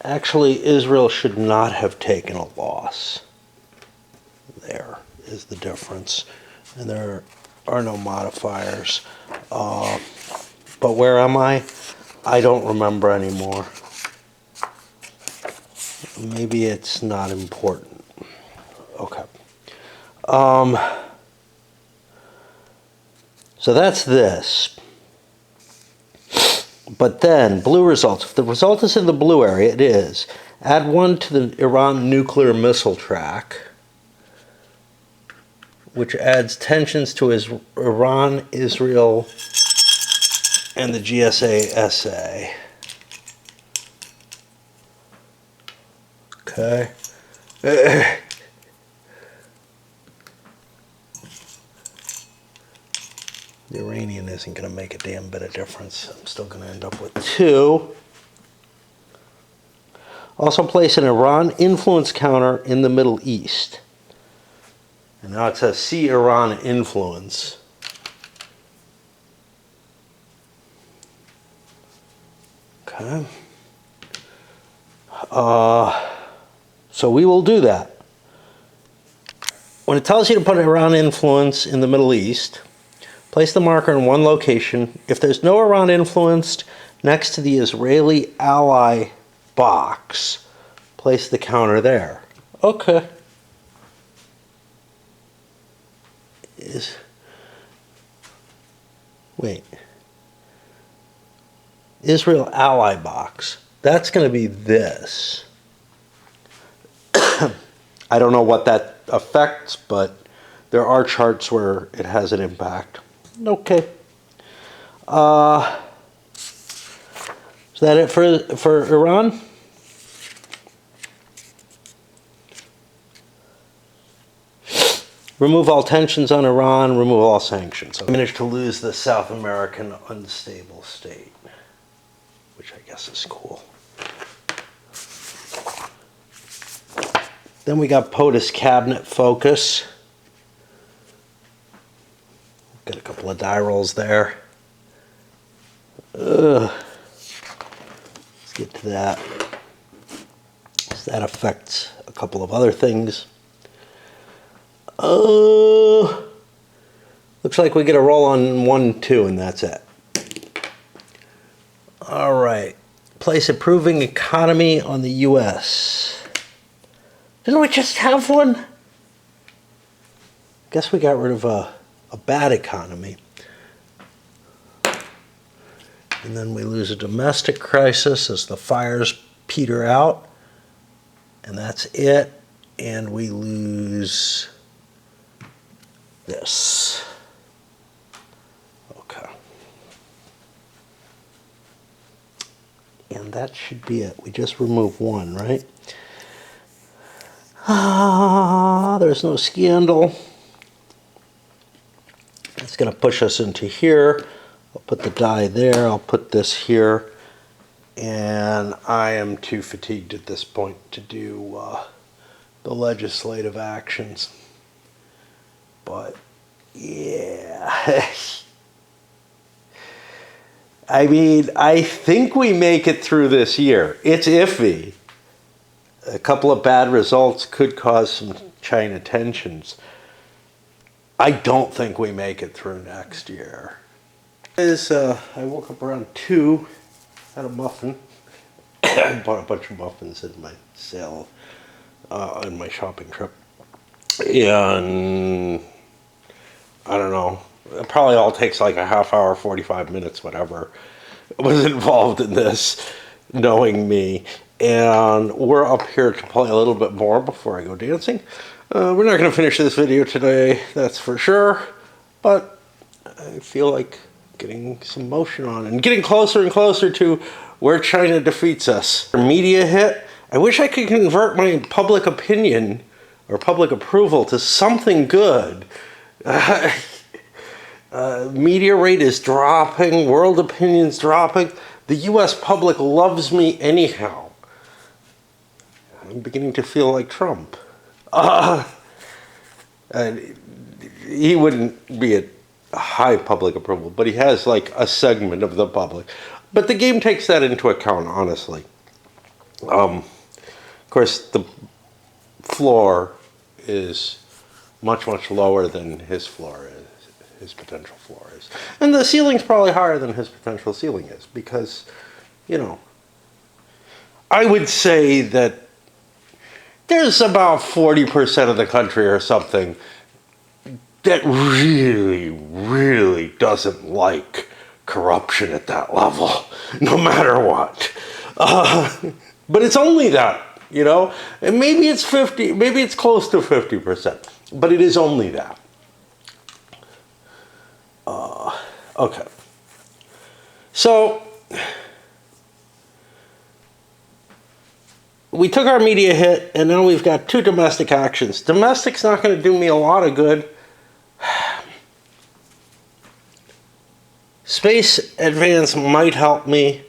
actually, Israel should not have taken a loss. There is the difference. And there are no modifiers. But where am I? I don't remember anymore. Maybe it's not important. Okay. So that's this. But then, blue results. If the result is in the blue area, it is. Add 1 to the Iran nuclear missile track, which adds tensions to Iran, Israel, and the GSA-SA. Okay. The Iranian isn't going to make a damn bit of difference. I'm still going to end up with 2. Also place an Iran influence counter in the Middle East. And now it says see Iran influence. Okay. So we will do that. When it tells you to put Iran influence in the Middle East, place the marker in one location. If there's no Iran influenced next to the Israeli ally box, place the counter there. Okay. Wait. Israel ally box. that's going to be this. I don't know what that affects, but there are charts where it has an impact. Okay. Is that it for Iran? Remove all tensions on Iran, remove all sanctions. I managed to lose the South American unstable state, which I guess is cool. Then we got POTUS cabinet focus. Got a couple of die rolls there. Let's get to that. So that affects a couple of other things. Looks like we get a roll on 1, 2, and that's it. All right. Place improving economy on the U.S. Didn't we just have one? Guess we got rid of a bad economy. And then we lose a domestic crisis as the fires peter out. And that's it. And we lose this. Okay. And that should be it. We just remove one, right? There's no scandal. It's going to push us into here. I'll put the die there. I'll put this here. And I am too fatigued at this point to do the legislative actions. But, yeah. I mean, I think we make it through this year. It's iffy. A couple of bad results could cause some China tensions. I don't think we make it through next year. I woke up around 2, had a muffin. I bought a bunch of muffins in my sale, on my shopping trip. And I don't know, it probably all takes like a half hour, 45 minutes, whatever was involved in this, knowing me. And we're up here to play a little bit more before I go dancing. We're not going to finish this video today, that's for sure. But I feel like getting some motion on and getting closer and closer to where China defeats us. Media hit. I wish I could convert my public opinion or public approval to something good. Media rate is dropping, world opinion's dropping. The US public loves me anyhow. I'm beginning to feel like Trump. He wouldn't be a high public approval, but he has like a segment of the public. But the game takes that into account, honestly. Of course, the floor is much, much lower than his floor is, his potential floor is. And the ceiling's probably higher than his potential ceiling is because, you know, I would say that there's about 40% of the country or something that really, really doesn't like corruption at that level, no matter what. But it's only that, you know? And maybe it's 50, maybe it's close to 50%, but it is only that. Okay. So, we took our media hit, and now we've got 2 domestic actions. Domestic's not going to do me a lot of good. Space advance might help me,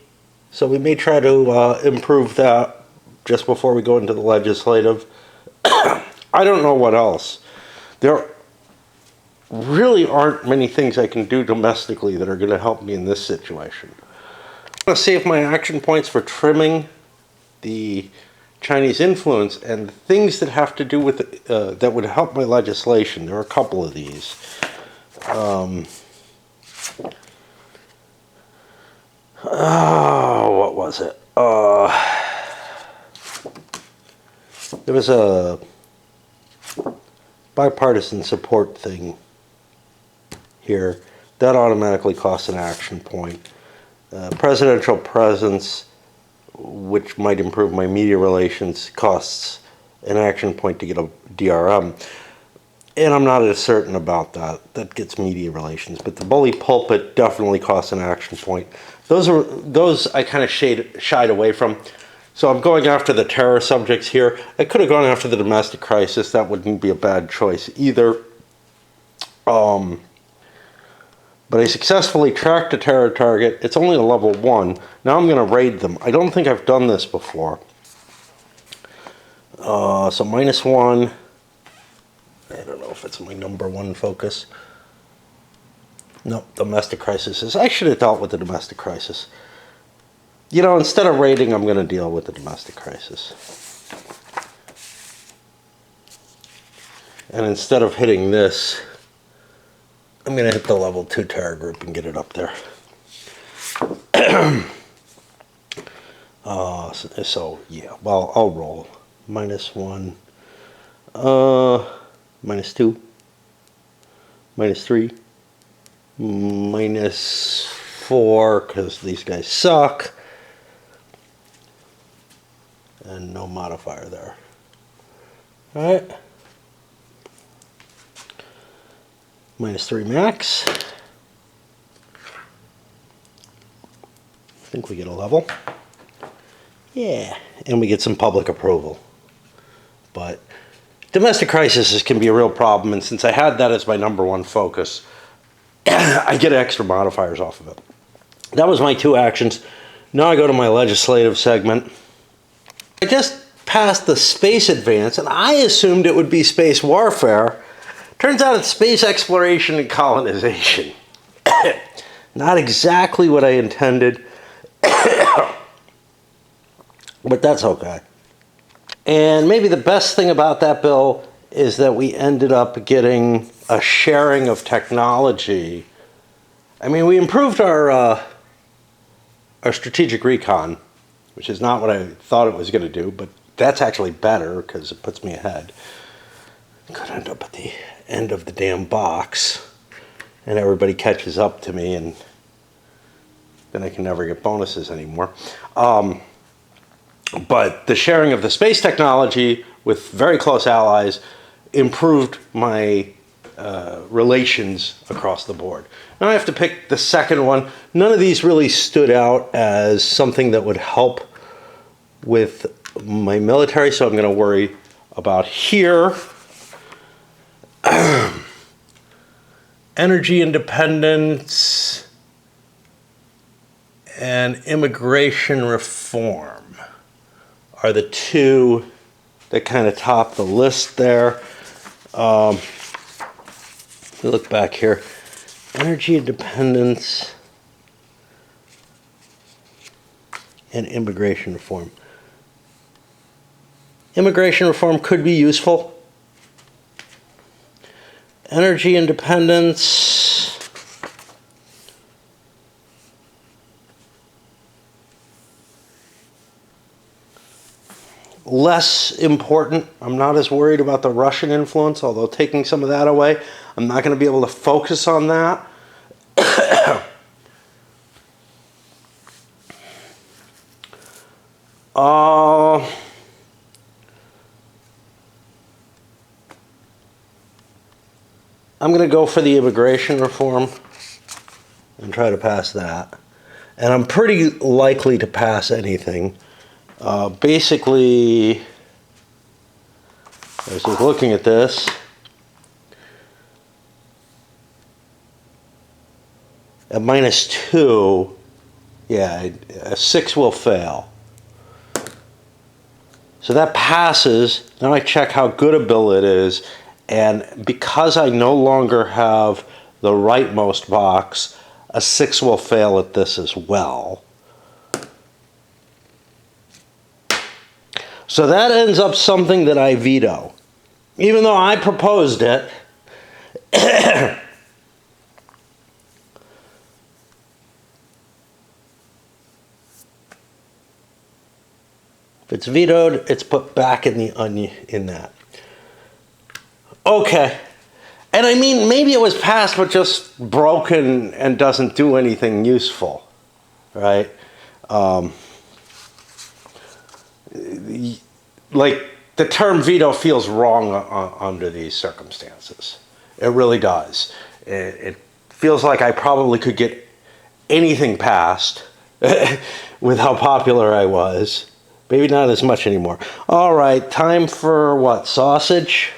so we may try to improve that just before we go into the legislative. I don't know what else. There really aren't many things I can do domestically that are going to help me in this situation. I'm going to save my action points for trimming the Chinese influence and things that have to do with that would help my legislation. There are a couple of these. What was it? There was a bipartisan support thing here. That automatically costs an action point. Presidential presence which might improve my media relations, costs an action point to get a DRM. And I'm not as certain about that. That gets media relations. But the bully pulpit definitely costs an action point. Those I kind of shied away from. So I'm going after the terror subjects here. I could have gone after the domestic crisis. That wouldn't be a bad choice either. But I successfully tracked a terror target. It's only a level 1. Now I'm going to raid them. I don't think I've done this before. So -1. I don't know if it's my number 1 focus. No, domestic crisis. I should have dealt with the domestic crisis. You know, instead of raiding, I'm going to deal with the domestic crisis. And instead of hitting this, I'm going to hit the level 2 terror group and get it up there. So, yeah, well, I'll roll. -1, -2, -3, -4, because these guys suck. And no modifier there. Alright. -3 max. I think we get a level. Yeah, and we get some public approval. But domestic crises can be a real problem, and since I had that as my number 1 focus, I get extra modifiers off of it. That was my 2 actions. Now I go to my legislative segment. I just passed the space advance, and I assumed it would be space warfare. Turns out it's space exploration and colonization. Not exactly what I intended, but that's okay. And maybe the best thing about that bill is that we ended up getting a sharing of technology. I mean, we improved our strategic recon, which is not what I thought it was going to do, but that's actually better because it puts me ahead. Could end up at the end of the damn box, and everybody catches up to me, and then I can never get bonuses anymore. But the sharing of the space technology with very close allies improved my relations across the board. Now I have to pick the second one. None of these really stood out as something that would help with my military, so I'm going to worry about here. Energy independence and immigration reform are the 2 that kind of top the list there. Look back here. Energy independence and immigration reform. Immigration reform could be useful. Energy independence. Less important. I'm not as worried about the Russian influence, although taking some of that away, I'm not going to be able to focus on that. I'm going to go for the immigration reform and try to pass that. And I'm pretty likely to pass anything. Basically, I was looking at this. At -2, yeah, a 6 will fail. So that passes. Now I check how good a bill it is. And because I no longer have the rightmost box, a 6 will fail at this as well. So that ends up something that I veto. Even though I proposed it, if it's vetoed, it's put back in the onion in that. Okay. And I mean, maybe it was passed but just broken and doesn't do anything useful, right? like the term veto feels wrong under these circumstances. It really does. It feels like I probably could get anything passed with how popular I was. Maybe not as much anymore. All right, time for what? Sausage?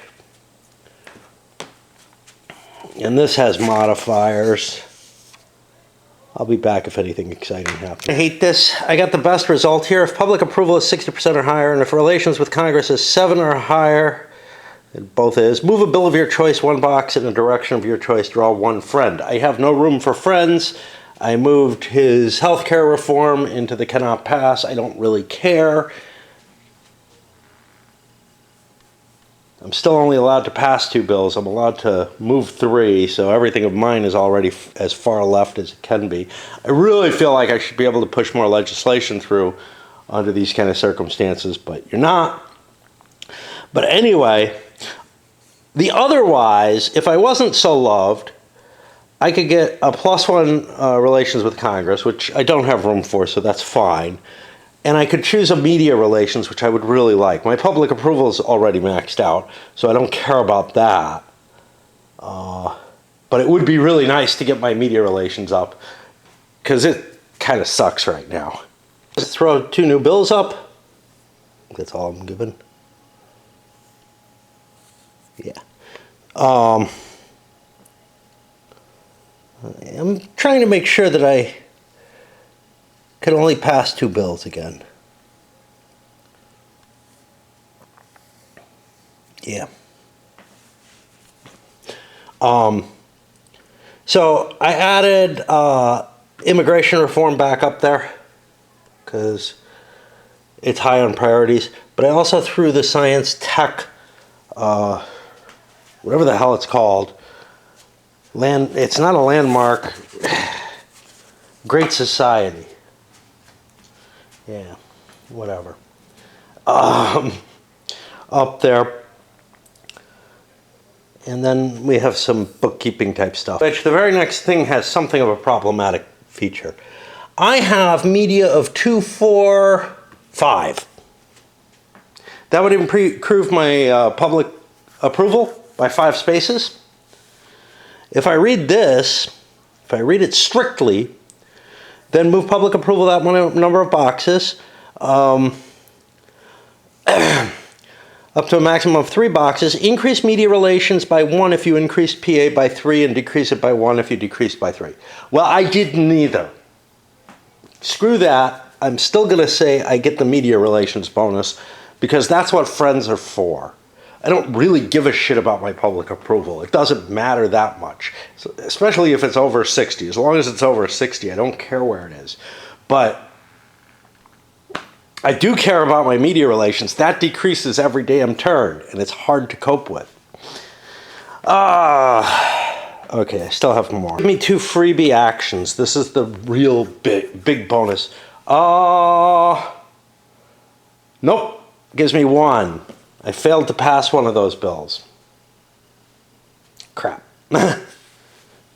And this has modifiers. I'll be back if anything exciting happens. I hate this. I got the best result here. If public approval is 60% or higher, and if relations with Congress is 7 or higher, it both is, move a bill of your choice, one box in a direction of your choice, draw one friend. I have no room for friends. I moved his healthcare reform into the cannot pass. I don't really care. I'm still only allowed to pass 2 bills. I'm allowed to move 3, so everything of mine is already as far left as it can be. I really feel like I should be able to push more legislation through under these kind of circumstances, but you're not. But anyway, the otherwise, if I wasn't so loved, I could get a +1 relations with Congress, which I don't have room for, so that's fine. And I could choose a media relations, which I would really like. My public approval is already maxed out, so I don't care about that. But it would be really nice to get my media relations up, because it kind of sucks right now. Just throw 2 new bills up. That's all I'm given. Yeah. I'm trying to make sure that I can only pass 2 bills again. Yeah. So I added immigration reform back up there because it's high on priorities. But I also threw the science tech, whatever the hell it's called. It's not a landmark. Great Society. Yeah, whatever. Up there. And then we have some bookkeeping type stuff. Which the very next thing has something of a problematic feature. I have media of 2, 4, 5. That would improve my public approval by 5 spaces. If I read this, if I read it strictly, then move public approval that number of boxes, up to a maximum of 3 boxes. Increase media relations by 1 if you increase PA by 3, and decrease it by 1 if you decrease by 3. Well, I did neither. Screw that. I'm still going to say I get the media relations bonus, because that's what friends are for. I don't really give a shit about my public approval. It doesn't matter that much, especially if it's over 60. As long as it's over 60, I don't care where it is. But I do care about my media relations. That decreases every damn turn, and it's hard to cope with. Okay, I still have more. Give me 2 freebie actions. This is the real big bonus. Nope. Gives me 1. I failed to pass one of those bills. Crap. I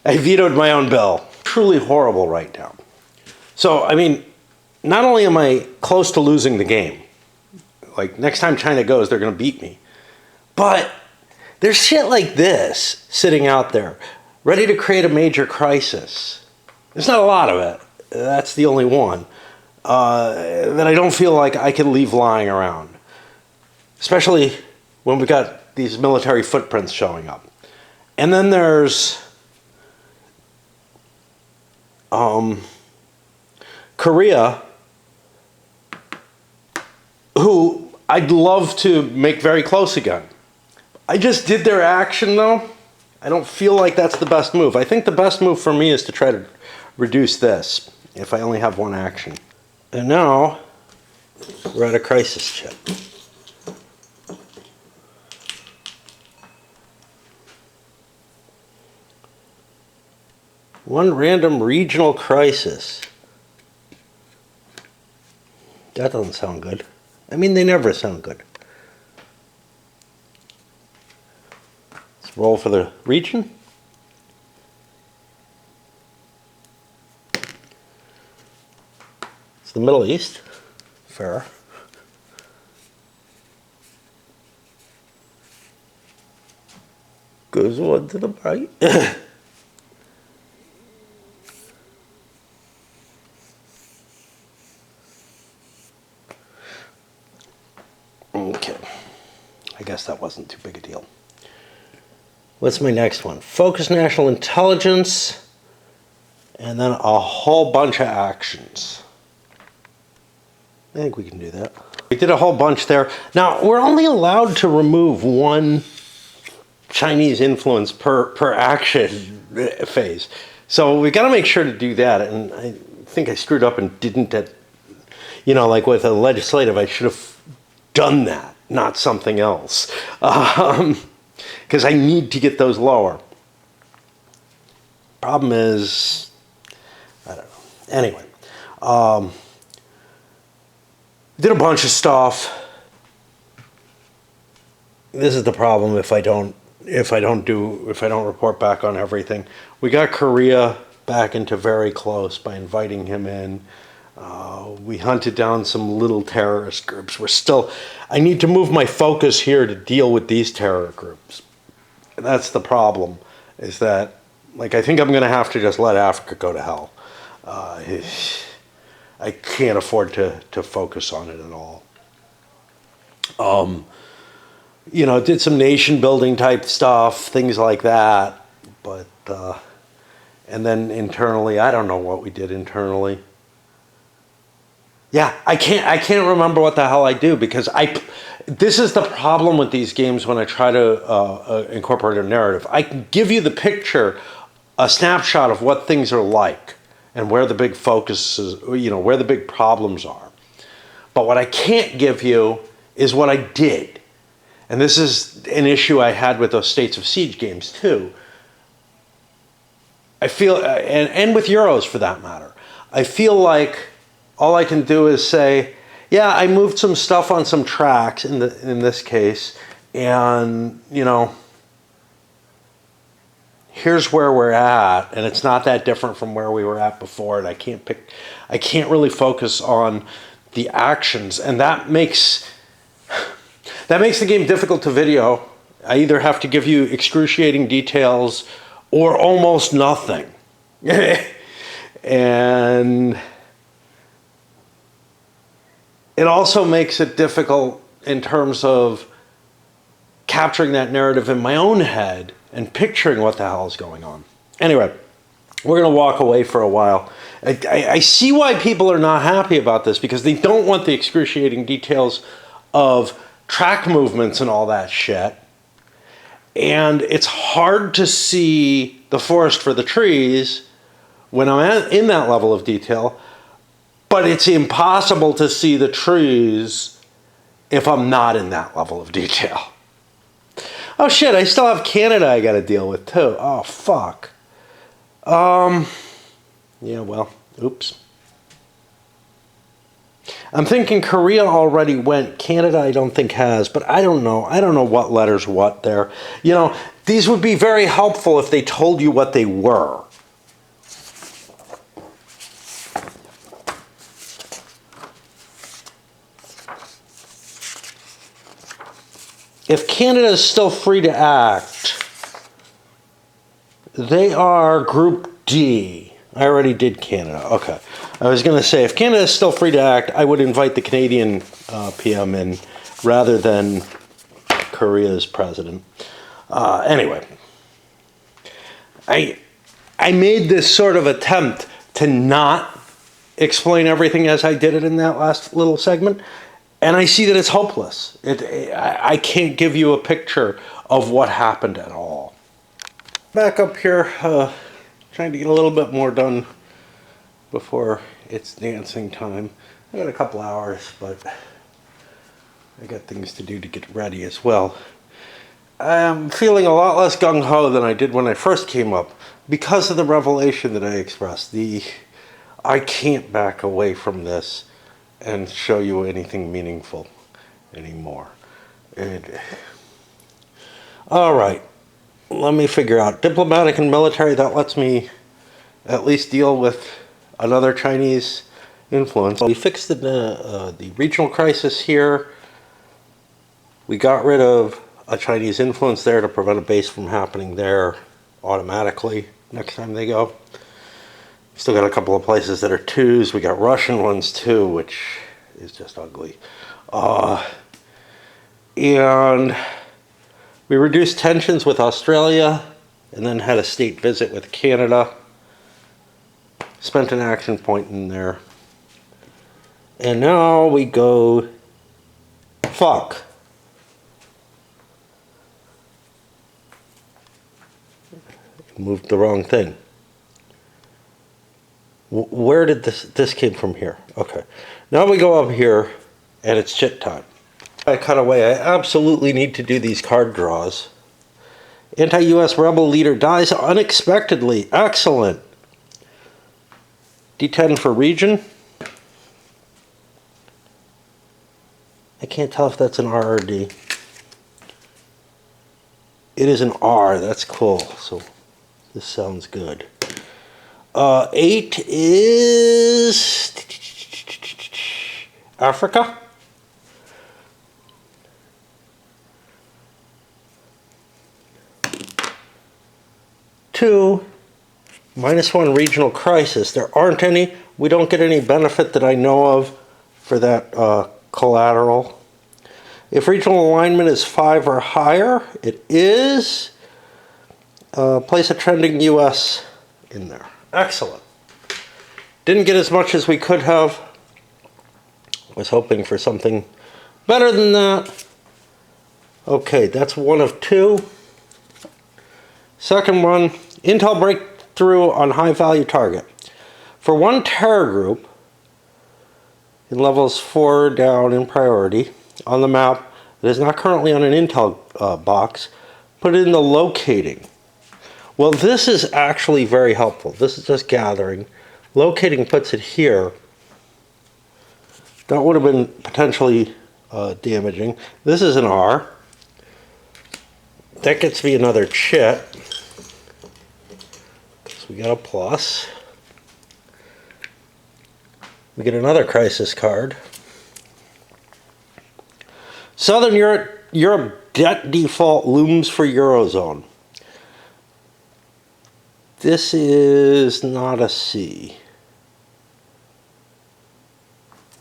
vetoed my own bill. Truly horrible right now. So, I mean, not only am I close to losing the game, like next time China goes, they're going to beat me, but there's shit like this sitting out there, ready to create a major crisis. There's not a lot of it. That's the only one that I don't feel like I can leave lying around. Especially when we've got these military footprints showing up. And then there's Korea, who I'd love to make very close again. I just did their action, though. I don't feel like that's the best move. I think the best move for me is to try to reduce this, if I only have 1 action. And now, we're at a crisis check. One random regional crisis. That doesn't sound good. I mean, they never sound good. Let's roll for the region. It's the Middle East. Fair. There's one to the right. Okay. I guess that wasn't too big a deal. What's my next one? Focus national intelligence, and then a whole bunch of actions. I think we can do that. We did a whole bunch there. Now, we're only allowed to remove one Chinese influence per action phase. So we got to make sure to do that. And I think I screwed up and didn't, like with a legislative, I should have done that, not something else. Because I need to get those lower. Problem is, I don't know. Anyway, did a bunch of stuff. This is the problem if I don't report back on everything. We got Korea back into very close by inviting him in. We hunted down some little terrorist groups. I need to move my focus here to deal with these terror groups. That's the problem, is that, I think I'm going to have to just let Africa go to hell. I can't afford to focus on it at all. Did some nation building type stuff, things like that. But, and then internally, I don't know what we did internally. Yeah, I can't remember what the hell I do, because this is the problem with these games when I try to incorporate a narrative. I can give you the picture, a snapshot of what things are like and where the big focus is, where the big problems are. But what I can't give you is what I did. And this is an issue I had with those States of Siege games too. I feel, and with Euros for that matter, I feel like all I can do is say, yeah, I moved some stuff on some tracks in this case, and here's where we're at, and it's not that different from where we were at before, and I can't really focus on the actions, and that makes the game difficult to video. I either have to give you excruciating details or almost nothing. And it also makes it difficult in terms of capturing that narrative in my own head and picturing what the hell is going on. Anyway, we're going to walk away for a while. I see why people are not happy about this, because they don't want the excruciating details of track movements and all that shit. And it's hard to see the forest for the trees when I'm in that level of detail. But it's impossible to see the trees if I'm not in that level of detail. Oh shit, I still have Canada I gotta deal with too. Oh fuck. Yeah, well, oops. I'm thinking Korea already went. Canada I don't think has, but I don't know. I don't know what letters what there. These would be very helpful if they told you what they were. If Canada is still free to act, they are Group D. I already did Canada. Okay. I was going to say, if Canada is still free to act, I would invite the Canadian PM in rather than Korea's president. Anyway, I made this sort of attempt to not explain everything as I did it in that last little segment. And I see that it's hopeless. I can't give you a picture of what happened at all. Back up here, trying to get a little bit more done before it's dancing time. I got a couple hours, but I got things to do to get ready as well. I'm feeling a lot less gung-ho than I did when I first came up because of the revelation that I expressed. I can't back away from this and show you anything meaningful anymore. All right, let me figure out. Diplomatic and military, that lets me at least deal with another Chinese influence. We fixed the regional crisis here. We got rid of a Chinese influence there to prevent a base from happening there automatically next time they go. Still got a couple of places that are 2s. We got Russian ones too, which is just ugly. And we reduced tensions with Australia and then had a state visit with Canada. Spent an action point in there. And now we go, fuck. Moved the wrong thing. Where did this came from here? Okay. Now we go up here and it's shit time. I cut away. I absolutely need to do these card draws. Anti-US rebel leader dies unexpectedly. Excellent. D10 for region. I can't tell if that's an R or a D. It is an R. That's cool. So this sounds good. 8 is Africa. Two, -1 regional crisis. There aren't any. We don't get any benefit that I know of for that collateral. If regional alignment is 5 or higher, it is. Place a trending US in there. Excellent. Didn't get as much as we could have. Was hoping for something better than that. Okay, that's 1 of 2. Second one, Intel breakthrough on high value target. For one terror group, in levels 4 down in priority, on the map that is not currently on an Intel box, put it in the locating. Well, this is actually very helpful. This is just gathering. Locating puts it here. That would have been potentially damaging. This is an R. That gets me another chit. So we got a plus. We get another crisis card. Southern Europe debt default looms for Eurozone. This is not a C.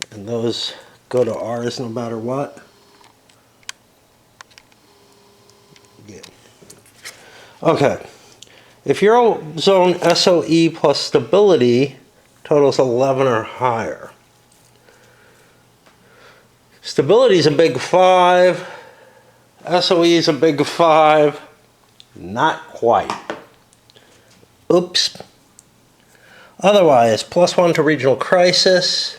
And those go to R's no matter what. Yeah. Okay. If Eurozone SOE plus stability totals 11 or higher. Stability is a big 5. SOE is a big 5. Not quite. Oops. Otherwise, +1 to regional crisis.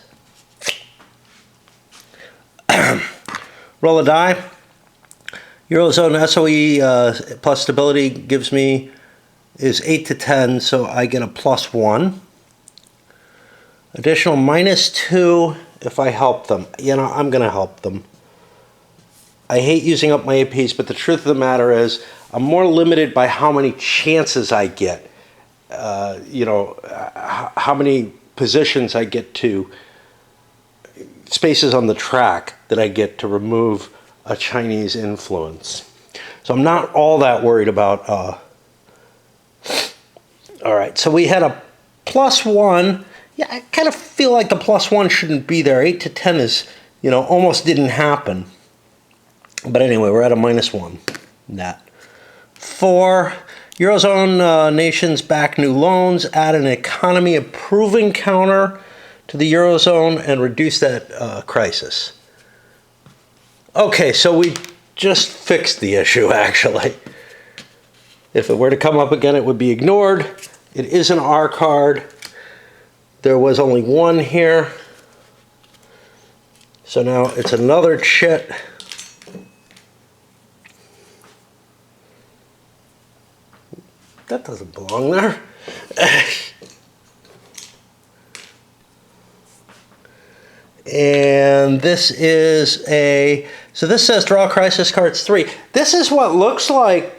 Roll a die. Eurozone SOE plus stability gives me is 8 to 10, so I get a +1. Additional -2 if I help them. You know, I'm going to help them. I hate using up my APs, but the truth of the matter is I'm more limited by how many chances I get. You know, how many positions I get to, spaces on the track that I get to remove a Chinese influence. So I'm not all that worried about. All right, so we had a +1. Yeah, I kind of feel like the +1 shouldn't be there. 8 to 10 is, you know, almost didn't happen. But anyway, we're at a -1. That. 4. Eurozone nations back new loans, add an economy improving counter to the Eurozone, and reduce that crisis. Okay, so we just fixed the issue, actually. If it were to come up again, it would be ignored. It is an R card. There was only 1 here. So now it's another chit. That doesn't belong there. And this is a, so this says draw crisis cards 3. This is what looks like,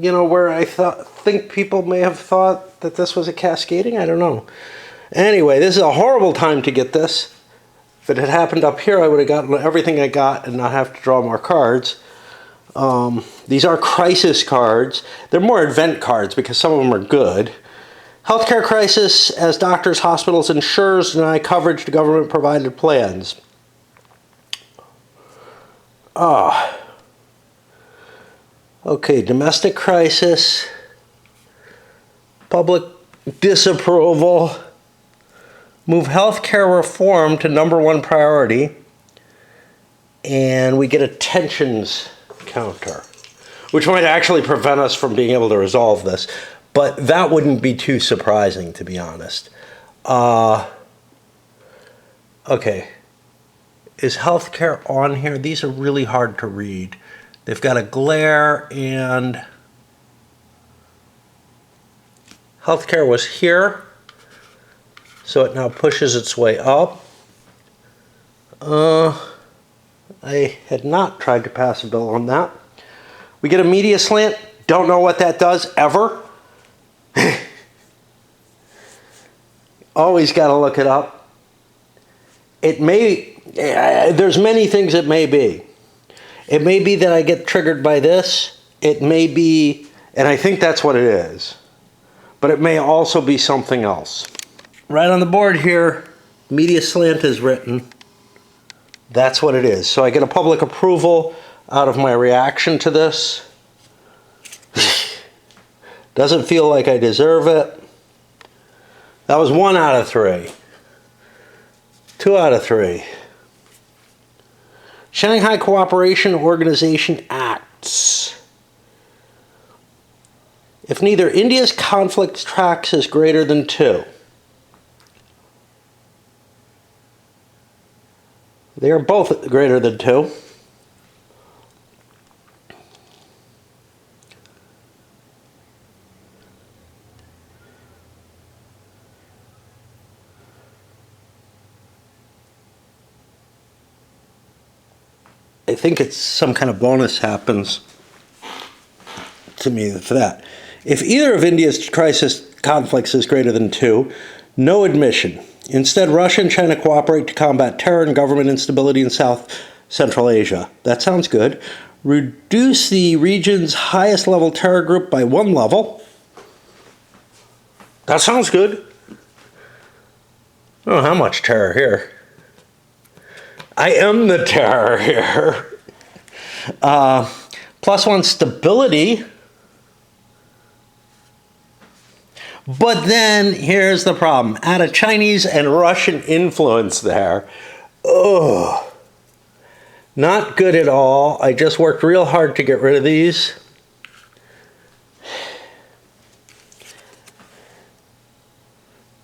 you know, where I think people may have thought that this was a cascading. I don't know. Anyway, this is a horrible time to get this. If it had happened up here, I would have gotten everything I got and not have to draw more cards. These are crisis cards. They're more event cards because some of them are good. Healthcare crisis as doctors, hospitals, insurers deny coverage to government-provided plans. Okay, domestic crisis, public disapproval, move healthcare reform to #1 priority, and we get a tensions counter, which might actually prevent us from being able to resolve this. But that wouldn't be too surprising, to be honest. Okay. Is healthcare on here? These are really hard to read. They've got a glare, and healthcare was here, so it now pushes its way up. I had not tried to pass a bill on that. We get a media slant. Don't know what that does ever. Always got to look it up. It may, there's many things it may be. It may be that I get triggered by this. It may be, and I think that's what it is. But it may also be something else. Right on the board here, media slant is written. That's what it is. So I get a public approval out of my reaction to this. Doesn't feel like I deserve it. That was 1 out of 3. 2 out of 3. Shanghai Cooperation Organization Acts. If neither India's conflict tracks is greater than 2. They are both greater than 2. I think it's some kind of bonus happens to me for that. If either of India's crisis conflicts is greater than 2, no admission. Instead, Russia and China cooperate to combat terror and government instability in South Central Asia. That sounds good. Reduce the region's highest level terror group by 1 level. That sounds good. I don't know how much terror here. I am the terror here. +1 stability. But then here's the problem. Add a Chinese and Russian influence there. Ugh. Not good at all. I just worked real hard to get rid of these.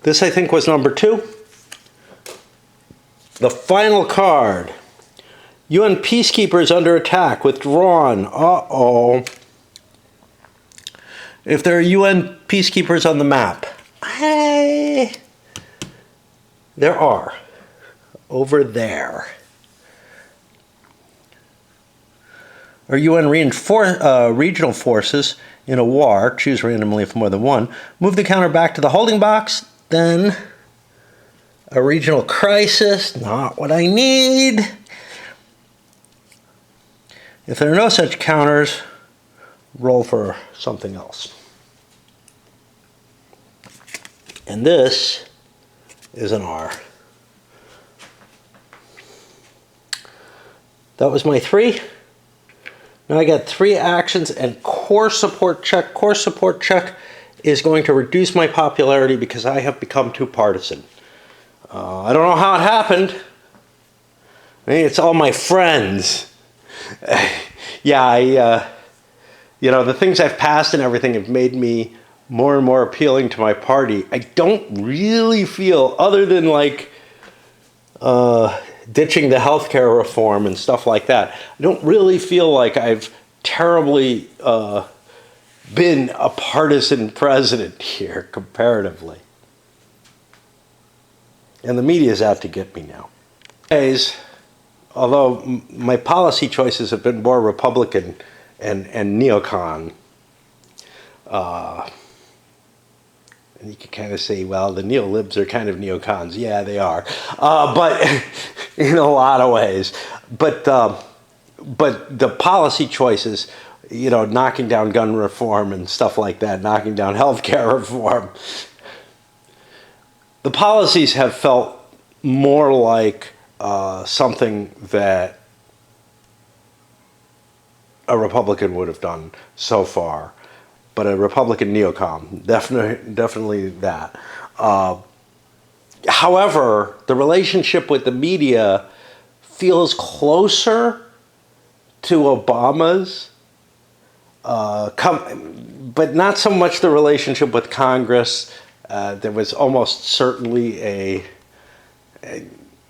This, I think, was #2. The final card. UN peacekeepers under attack. Withdrawn. Uh-oh. If there are UN peacekeepers on the map. There are. Over there. Or UN regional forces in a war. Choose randomly if more than 1. Move the counter back to the holding box. Then a regional crisis. Not what I need. If there are no such counters, roll for something else. And this is an R. That was my 3. Now I got 3 actions and core support check. Core support check is going to reduce my popularity because I have become too partisan. I don't know how it happened. I mean, it's all my friends. Yeah, you know, the things I've passed and everything have made me more and more appealing to my party. I don't really feel, other than like ditching the healthcare reform and stuff like that, I don't really feel like I've terribly been a partisan president here, comparatively. And the media's out to get me now. Anyways, although my policy choices have been more Republican and neocon, and you can kind of say, well, the neolibs are kind of neocons. Yeah, they are. But in a lot of ways. But but the policy choices, knocking down gun reform and stuff like that, knocking down healthcare reform, the policies have felt more like something that a Republican would have done so far, but a Republican neocon, definitely that. However, the relationship with the media feels closer to Obama's, but not so much the relationship with Congress. There was almost certainly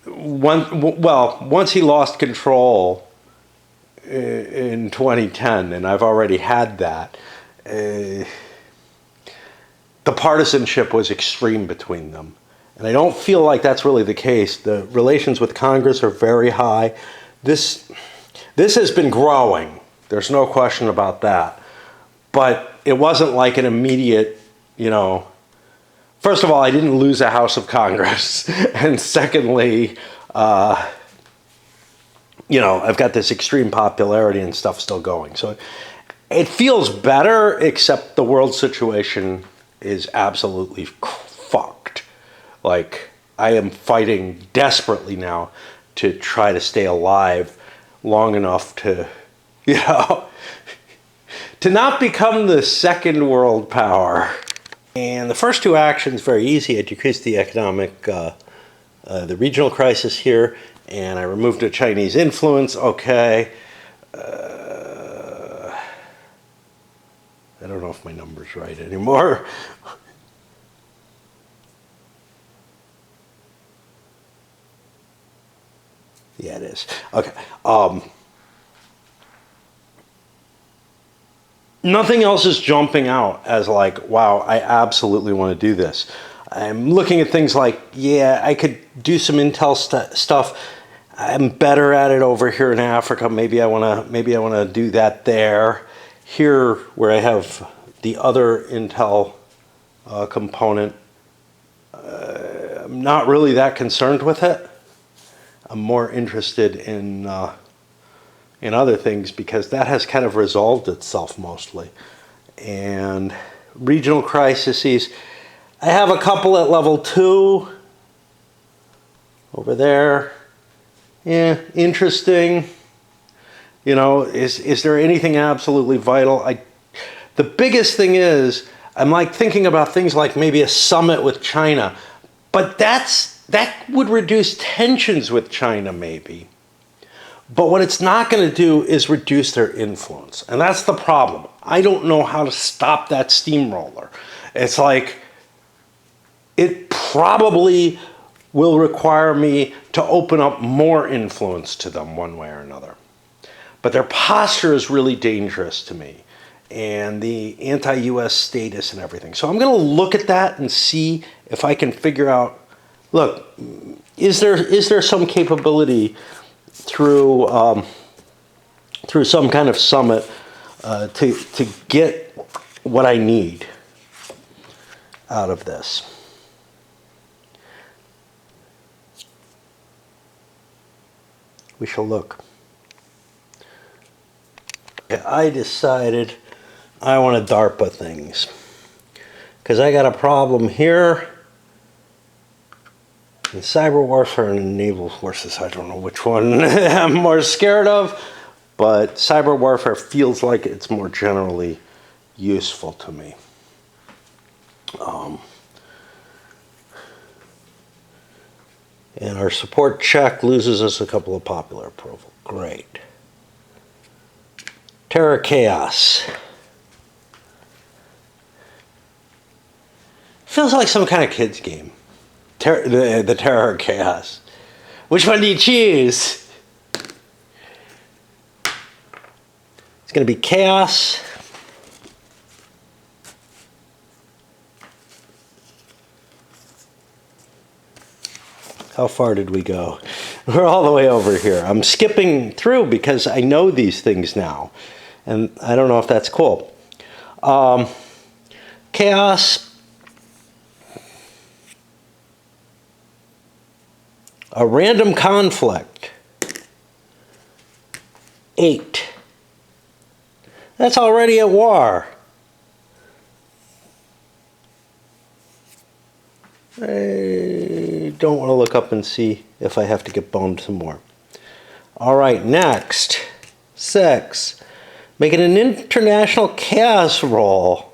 once he lost control in 2010, and I've already had that, the partisanship was extreme between them. And I don't feel like that's really the case. The relations with Congress are very high. This has been growing. There's no question about that. But it wasn't like an immediate, first of all, I didn't lose a House of Congress. And secondly, I've got this extreme popularity and stuff still going. So it feels better, except the world situation is absolutely fucked. Like, I am fighting desperately now to try to stay alive long enough to, to not become the second world power. And the first two actions, very easy. I decreased the the regional crisis here, and I removed the Chinese influence. Okay. I don't know if my number's right anymore. Yeah, it is. Okay. Nothing else is jumping out as like, wow, I absolutely want to do this. I'm looking at things like, yeah, I could do some Intel stuff. I'm better at it over here in Africa. Maybe I want to do that there. Here, where I have the other Intel component, I'm not really that concerned with it. I'm more interested in other things because that has kind of resolved itself mostly. And regional crises, I have a couple at level 2 over there. Yeah, interesting. Is there anything absolutely vital? The biggest thing is I'm like thinking about things like maybe a summit with China, but that would reduce tensions with China maybe. But what it's not going to do is reduce their influence. And that's the problem. I don't know how to stop that steamroller. It's like, it probably will require me to open up more influence to them one way or another. But their posture is really dangerous to me, and the anti-US status and everything. So I'm going to look at that and see if I can figure out, look, is there some capability through some kind of summit to get what I need out of this. We shall look. I decided I want to DARPA things because I got a problem here. In cyber warfare and in naval forces, I don't know which one I'm more scared of, but cyber warfare feels like it's more generally useful to me. And our support check loses us a couple of popular approval. Great. Terror Chaos. Feels like some kind of kid's game. The Terror Chaos. Which one do you choose? It's going to be Chaos. How far did we go? We're all the way over here. I'm skipping through because I know these things now. And I don't know if that's cool. Chaos. A random conflict. 8. That's already at war. I don't want to look up and see if I have to get boned some more. All right, next. 6. Make it an international casserole.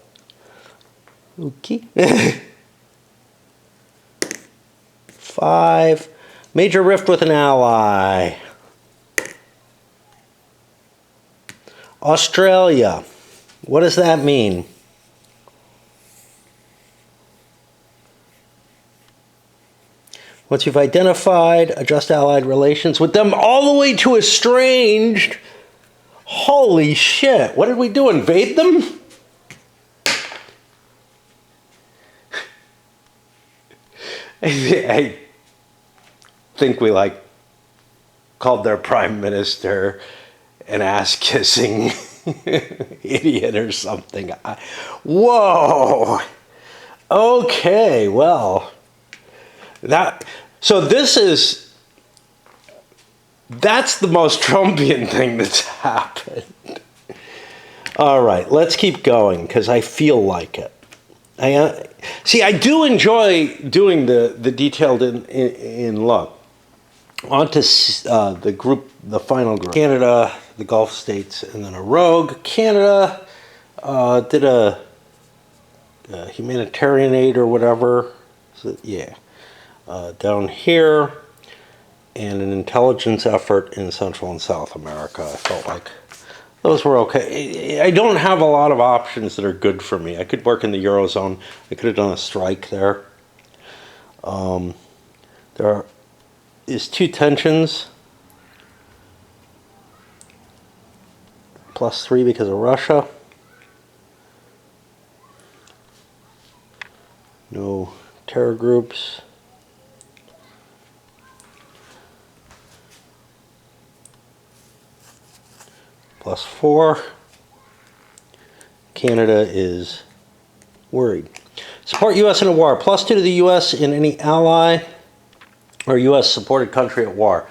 Okay. 5. Major rift with an ally. Australia. What does that mean? Once you've identified, adjust allied relations with them all the way to estranged. Holy shit. What did we do? Invade them? I think we called their prime minister an ass-kissing idiot or something. Whoa. Okay, well. So that's the most Trumpian thing that's happened. All right, let's keep going because I feel like it. I do enjoy doing the detailed in look. On to the final group. Canada, the Gulf states, and then a rogue. Canada did a humanitarian aid or whatever. So, yeah. Down here, and an intelligence effort in Central and South America. I felt like those were okay. I don't have a lot of options that are good for me. I could work in the Eurozone. I could have done a strike there. There is 2 tensions. +3 because of Russia. No terror groups. +4. Canada is worried. Support U.S. in a war. +2 to the U.S. in any ally or U.S. supported country at war.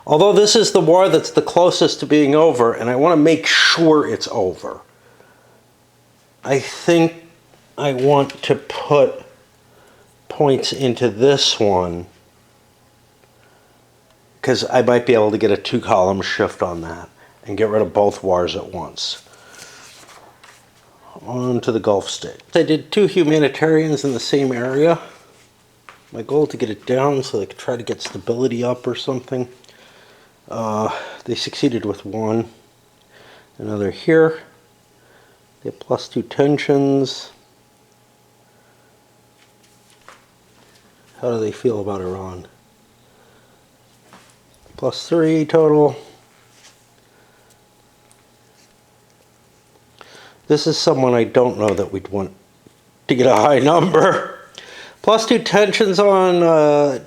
Although this is the war that's the closest to being over, and I want to make sure it's over, I think I want to put points into this one because I might be able to get a 2-column shift on that and get rid of both wars at once. On to the Gulf states. I did 2 humanitarians in the same area. My goal to get it down so they could try to get stability up or something. They succeeded with 1. Another here. They have +2 tensions. How do they feel about Iran? +3 total. This is someone I don't know that we'd want to get a high number. +2 tensions on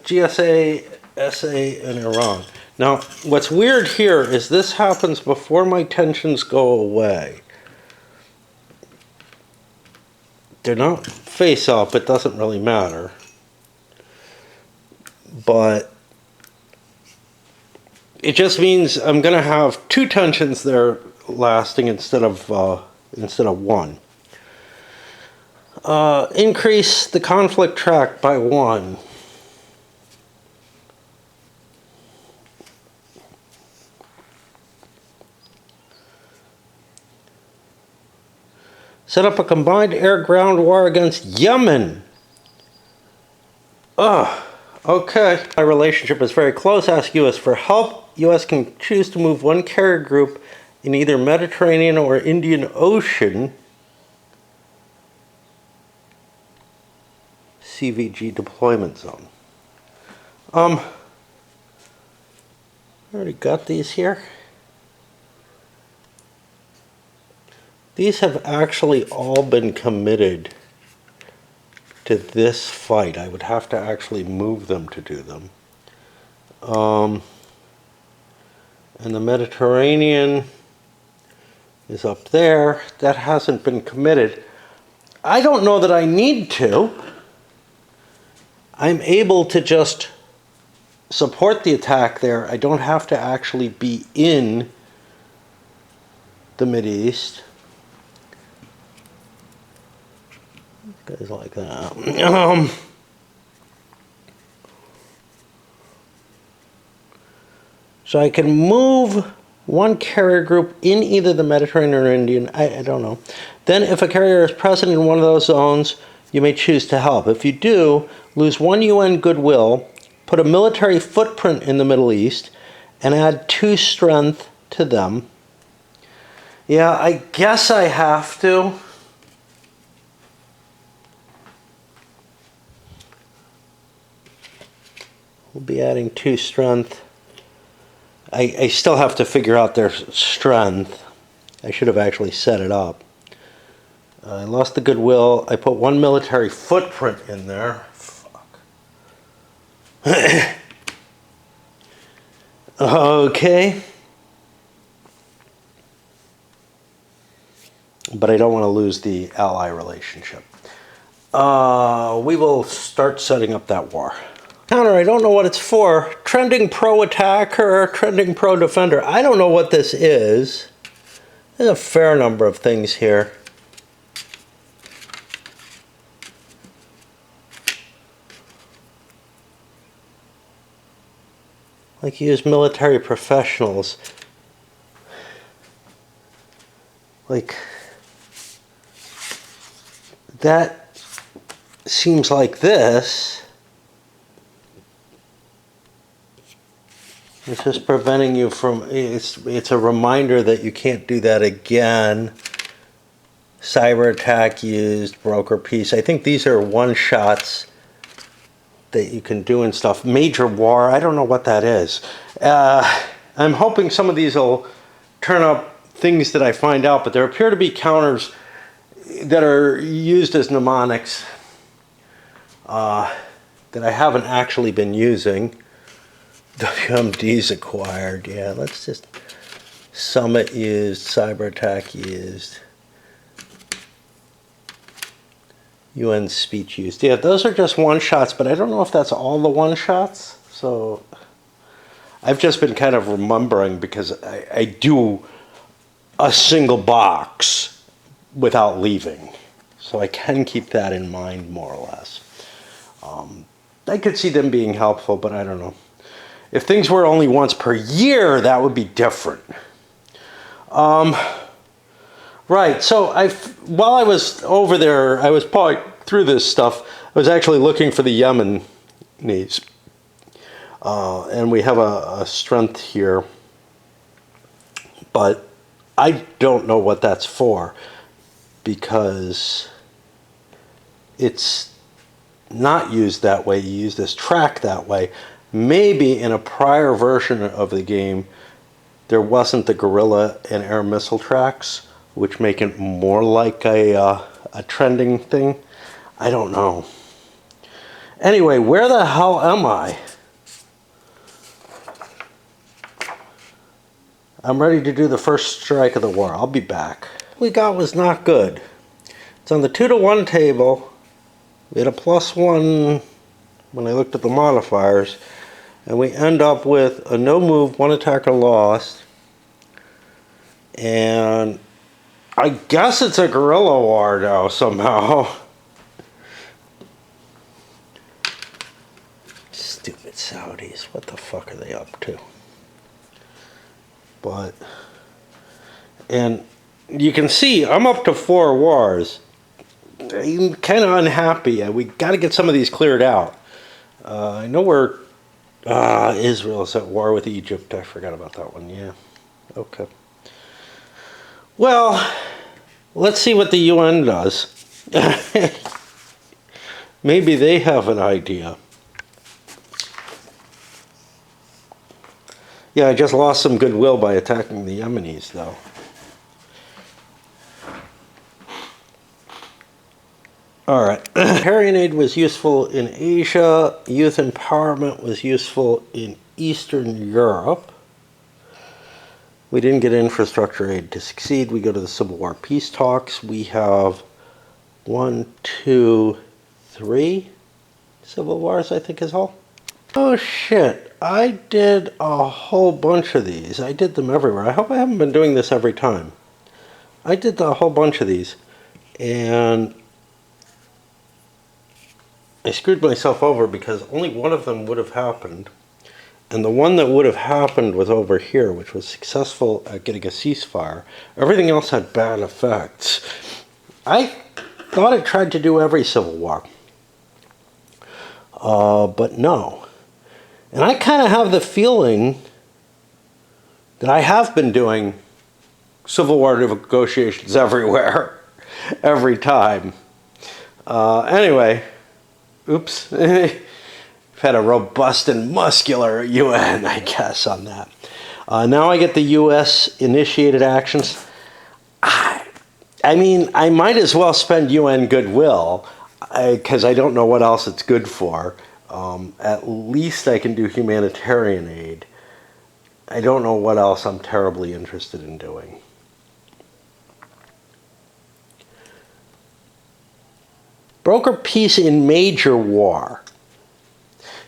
GSA, SA, and Iran. Now, what's weird here is this happens before my tensions go away. They're not face up, it doesn't really matter. But it just means I'm going to have 2 tensions there lasting instead of 1. Increase the conflict track by 1. Set up a combined air-ground war against Yemen. Okay. My relationship is very close. Ask U.S. for help. U.S. can choose to move 1 carrier group in either Mediterranean or Indian Ocean. CVG deployment zone. I already got these here. These have actually all been committed to this fight. I would have to actually move them to do them. And the Mediterranean is up there. That hasn't been committed. I don't know that I need to. I'm able to just support the attack there. I don't have to actually be in the Mideast. Guys like that. So I can move one carrier group in either the Mediterranean or Indian. I don't know. Then if a carrier is present in one of those zones, you may choose to help. If you do, lose 1 UN goodwill, put a military footprint in the Middle East, and add 2 strength to them. Yeah, I guess I have to. We'll be adding 2 strength. I still have to figure out their strength. I should have actually set it up. I lost the goodwill. I put 1 military footprint in there. Fuck. Okay. But I don't want to lose the ally relationship. We will start setting up that war. Counter, I don't know what it's for. Trending pro attacker, trending pro defender. I don't know what this is. There's a fair number of things here. Like use military professionals. Like that seems like this. It's just preventing you from, it's a reminder that you can't do that again. Cyber attack used, broker piece. I think these are one-shots that you can do and stuff. Major war, I don't know what that is. I'm hoping some of these will turn up things that I find out, but there appear to be counters that are used as mnemonics that I haven't actually been using. WMD's acquired, yeah, let's just, Summit used, cyber attack used, UN speech used. Yeah, those are just one-shots, but I don't know if that's all the one-shots, so I've just been kind of remembering because I do a single box without leaving, so I can keep that in mind more or less. I could see them being helpful, but I don't know. If things were only once per year, that would be different. Right, so while I was over there, I was probably through this stuff, I was actually looking for the Yemenis. And we have a strength here, but I don't know what that's for because it's not used that way. You use this track that way. Maybe in a prior version of the game, there wasn't the guerrilla and air missile tracks, which make it more like a trending thing. I don't know. Anyway, where the hell am I? I'm ready to do the first strike of the war. I'll be back. What we got was not good. It's on the 2-to-1 table. We had a +1 when I looked at the modifiers. And we end up with a no move, 1 attacker lost. And I guess it's a guerrilla war now somehow. Stupid Saudis. What the fuck are they up to? But, and you can see I'm up to 4 wars. I'm kind of unhappy. We got to get some of these cleared out. I know we're Israel's at war with Egypt. I forgot about that one. Yeah. Okay. Well, let's see what the UN does. Maybe they have an idea. Yeah, I just lost some goodwill by attacking the Yemenis, though. All right. Humanitarian aid was useful in Asia. Youth empowerment was useful in Eastern Europe. We didn't get infrastructure aid to succeed. We go to the Civil War peace talks. We have 1, 2, 3 civil wars, I think is all. Oh shit, I did a whole bunch of these. I did them everywhere. I hope I haven't been doing this every time. I did a whole bunch of these, and I screwed myself over because only one of them would have happened. And the one that would have happened was over here, which was successful at getting a ceasefire. Everything else had bad effects. I thought it tried to do every civil war. But no. And I kind of have the feeling that I have been doing civil war negotiations everywhere, every time. Anyway, oops. I've had a robust and muscular UN, I guess, on that. Now I get the U.S. initiated actions. I mean, I might as well spend UN goodwill because I don't know what else it's good for. At least I can do humanitarian aid. I don't know what else I'm terribly interested in doing. Broker peace in major war.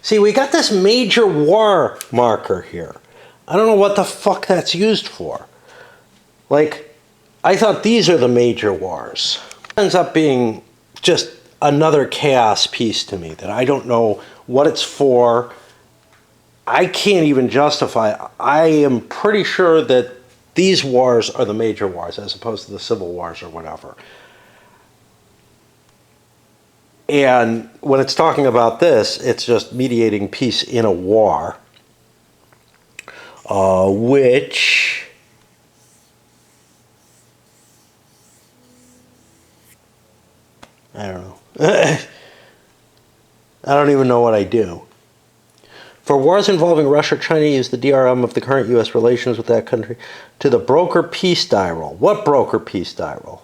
See, we got this major war marker here. I don't know what the fuck that's used for. Like, I thought these are the major wars. It ends up being just another chaos piece to me that I don't know what it's for. I can't even justify. I am pretty sure that these wars are the major wars as opposed to the civil wars or whatever. And when it's talking about this, it's just mediating peace in a war, which I don't know. I don't even know what I do. For wars involving Russia, China use the DRM of the current U.S. relations with that country to the broker peace die roll. What broker peace die roll?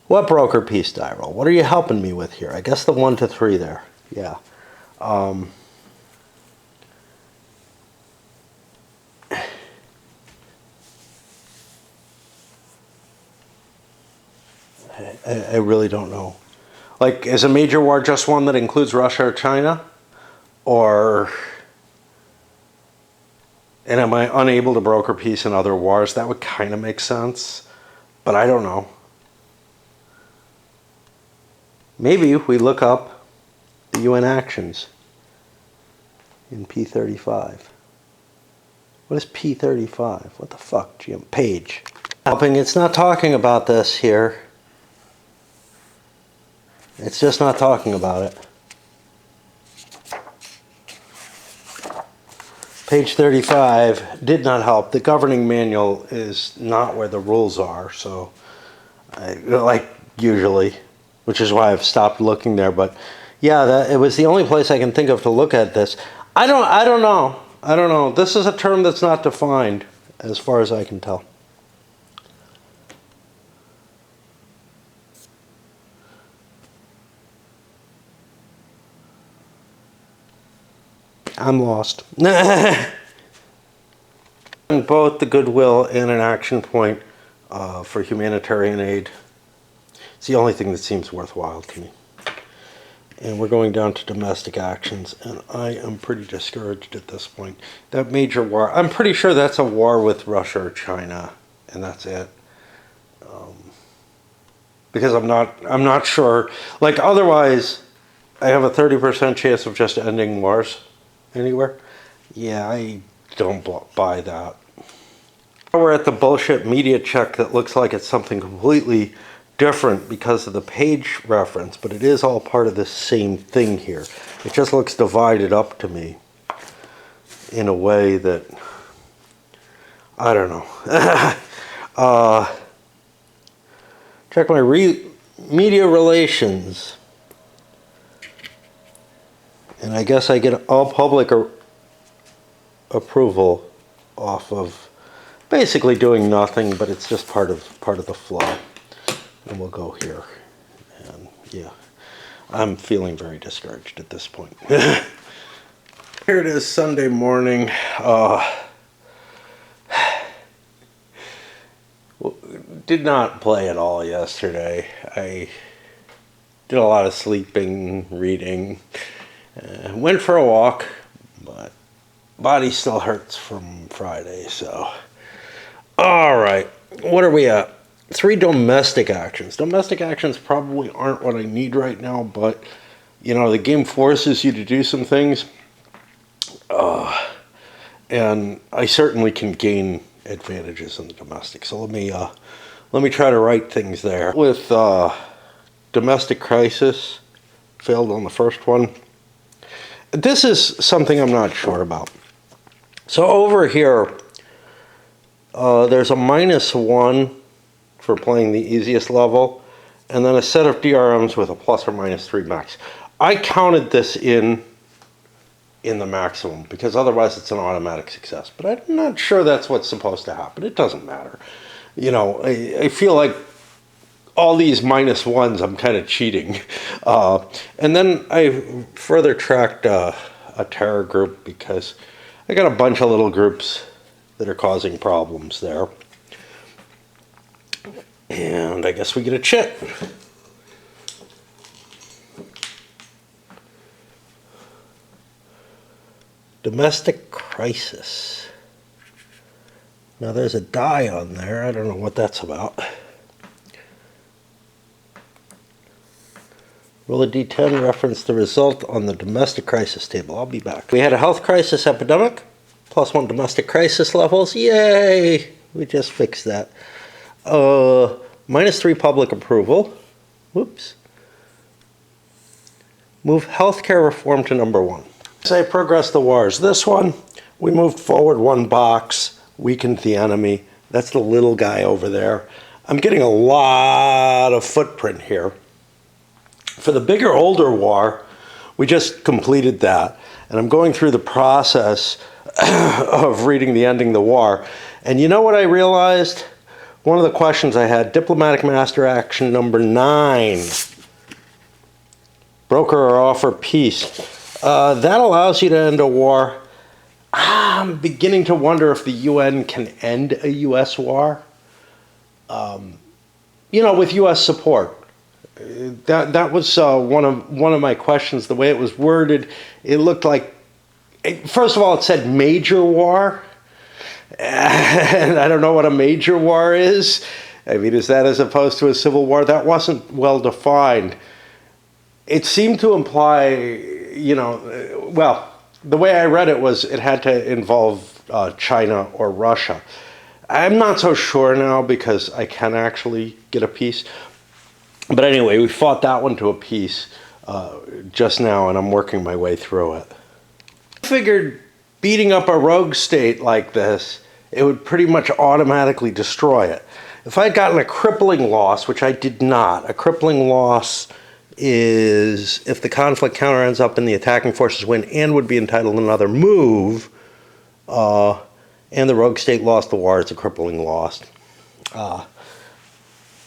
What broker peace die roll? What are you helping me with here? I guess the 1 to 3 there. Yeah. I really don't know. Like, is a major war just one that includes Russia or China? Or, and am I unable to broker peace in other wars? That would kind of make sense, but I don't know. Maybe if we look up the UN actions in P35. What is P35? What the fuck, Jim? Page. Helping, it's not talking about this here. It's just not talking about it. Page 35 did not help. The governing manual is not where the rules are, so like usually, which is why I've stopped looking there. But yeah, it was the only place I can think of to look at this. I don't know. I don't know. This is a term that's not defined as far as I can tell. I'm lost. Both the goodwill and an action point for humanitarian aid. It's the only thing that seems worthwhile to me. And we're going down to domestic actions, and I am pretty discouraged at this point. That major war, I'm pretty sure that's a war with Russia or China, and that's it. Because I'm not sure. Like, otherwise, I have a 30% chance of just ending wars anywhere. Yeah, I don't buy that. We're at the bullshit media check that looks like it's something completely different because of the page reference, but it is all part of the same thing here. It just looks divided up to me in a way that, I don't know. Check my media relations. And I guess I get all public approval off of basically doing nothing, but it's just part of the flow. And we'll go here. And yeah, I'm feeling very discouraged at this point. Here it is, Sunday morning. Did not play at all yesterday. I did a lot of sleeping, reading, Went for a walk, but body still hurts from Friday, so. All right, what are we at? 3 domestic actions. Domestic actions probably aren't what I need right now, but, you know, the game forces you to do some things. And I certainly can gain advantages in the domestic. So let me try to write things there. With domestic crisis, failed on the first one. This is something I'm not sure about. So over here, there's a -1 for playing the easiest level, and then a set of DRMs with a plus or minus 3 max. I counted this in the maximum because otherwise it's an automatic success. But I'm not sure that's what's supposed to happen. It doesn't matter. You know, I feel like all these -1s, I'm kind of cheating. And then I further tracked a terror group because I got a bunch of little groups that are causing problems there. And I guess we get a chit. Domestic crisis. Now there's a die on there. I don't know what that's about. Roll a d10, reference the result on the domestic crisis table. I'll be back. We had a health crisis epidemic, +1 domestic crisis levels. Yay! We just fixed that. -3 public approval. Whoops. Move healthcare reform to #1. Say progress the wars. This one, we moved forward 1 box, weakened the enemy. That's the little guy over there. I'm getting a lot of footprint here. For the bigger, older war, we just completed that. And I'm going through the process of reading the ending the war. And you know what I realized? One of the questions I had, diplomatic master action number 9. Broker or offer peace. That allows you to end a war. I'm beginning to wonder if the UN can end a U.S. war. You know, with U.S. support. That was one of my questions. The way it was worded, it looked like, first of all, it said major war. And I don't know what a major war is. I mean, is that as opposed to a civil war? That wasn't well defined. It seemed to imply, you know, well, the way I read it was it had to involve China or Russia. I'm not so sure now because I can actually get a peace. But anyway, we fought that one to a peace just now, and I'm working my way through it. I figured beating up a rogue state like this, it would pretty much automatically destroy it. If I'd gotten a crippling loss, which I did not, a crippling loss is if the conflict counter ends up and the attacking forces win and would be entitled to another move, and the rogue state lost the war, it's a crippling loss,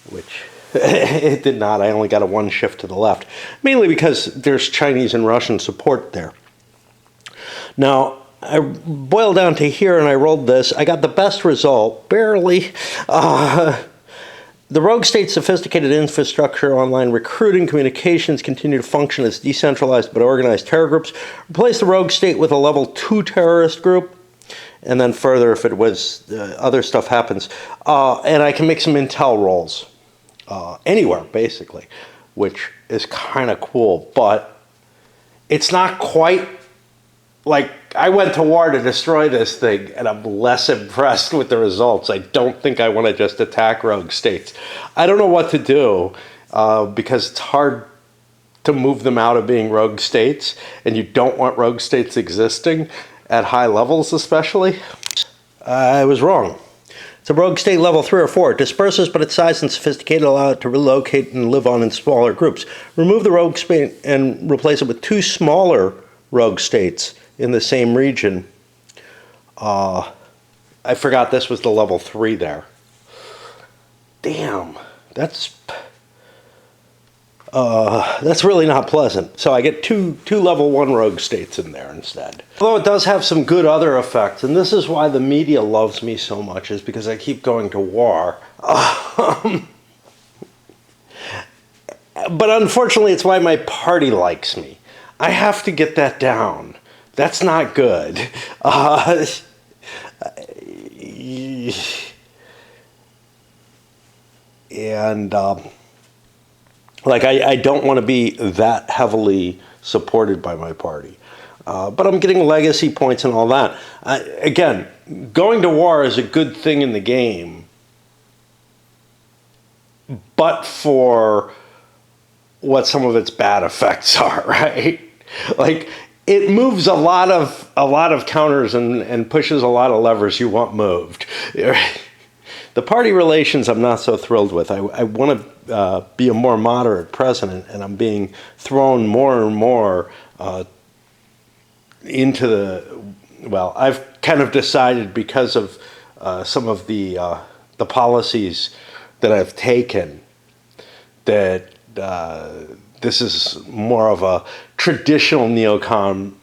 which it did not. I only got a 1 shift to the left, mainly because there's Chinese and Russian support there. Now, I boiled down to here and I rolled this. I got the best result, barely. The rogue state's sophisticated infrastructure, online recruiting, communications continue to function as decentralized but organized terror groups. Replace the rogue state with a level 2 terrorist group. And then further, if it was, other stuff happens. And I can make some intel rolls. Anywhere, basically. Which is kind of cool. But it's not quite like, I went to war to destroy this thing, and I'm less impressed with the results. I don't think I want to just attack rogue states. I don't know what to do, because it's hard to move them out of being rogue states, and you don't want rogue states existing, at high levels especially. I was wrong. It's a rogue state level 3 or 4. It disperses, but its size and sophisticated allow it to relocate and live on in smaller groups. Remove the rogue state and replace it with 2 smaller rogue states in the same region. I forgot this was the level 3 there. Damn, that's really not pleasant. So I get two level 1 rogue states in there instead. Although it does have some good other effects, and this is why the media loves me so much, is because I keep going to war. But unfortunately, it's why my party likes me. I have to get that down. That's not good. And like I don't want to be that heavily supported by my party, but I'm getting legacy points and all that. Again, going to war is a good thing in the game, but for what some of its bad effects are, right? Like it moves a lot of counters and pushes a lot of levers you want moved. The party relations I'm not so thrilled with. I want to be a more moderate president, and I'm being thrown more and more into the, well, I've kind of decided because of some of the policies that I've taken that this is more of a traditional neocon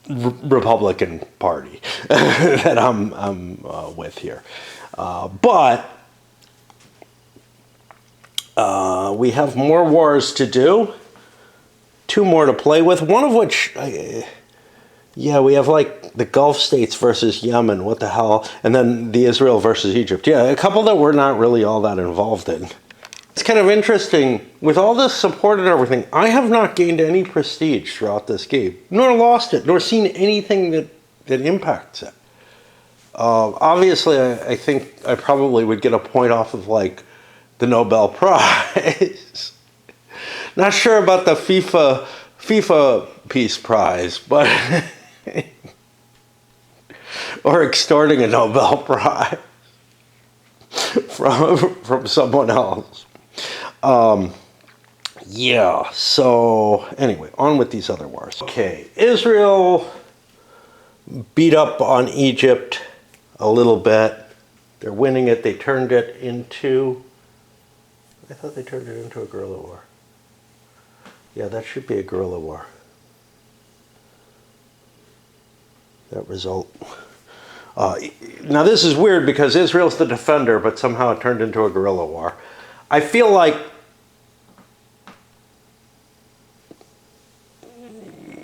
Republican party that I'm with here. But we have more wars to do, 2 more to play with, one of which, yeah, we have like the Gulf states versus Yemen, what the hell, and then the Israel versus Egypt. Yeah, a couple that we're not really all that involved in. It's kind of interesting, with all this support and everything, I have not gained any prestige throughout this game, nor lost it, nor seen anything that impacts it. Obviously, I think I probably would get a point off of like the Nobel Prize. Not sure about the FIFA Peace Prize, but or extorting a Nobel Prize from someone else. Yeah. So anyway, on with these other wars. Okay, Israel beat up on Egypt a little bit. They're winning it. They turned it into, I thought they turned it into a guerrilla war. Yeah, that should be a guerrilla war. That result. Now this is weird because Israel's the defender, but somehow it turned into a guerrilla war. I feel like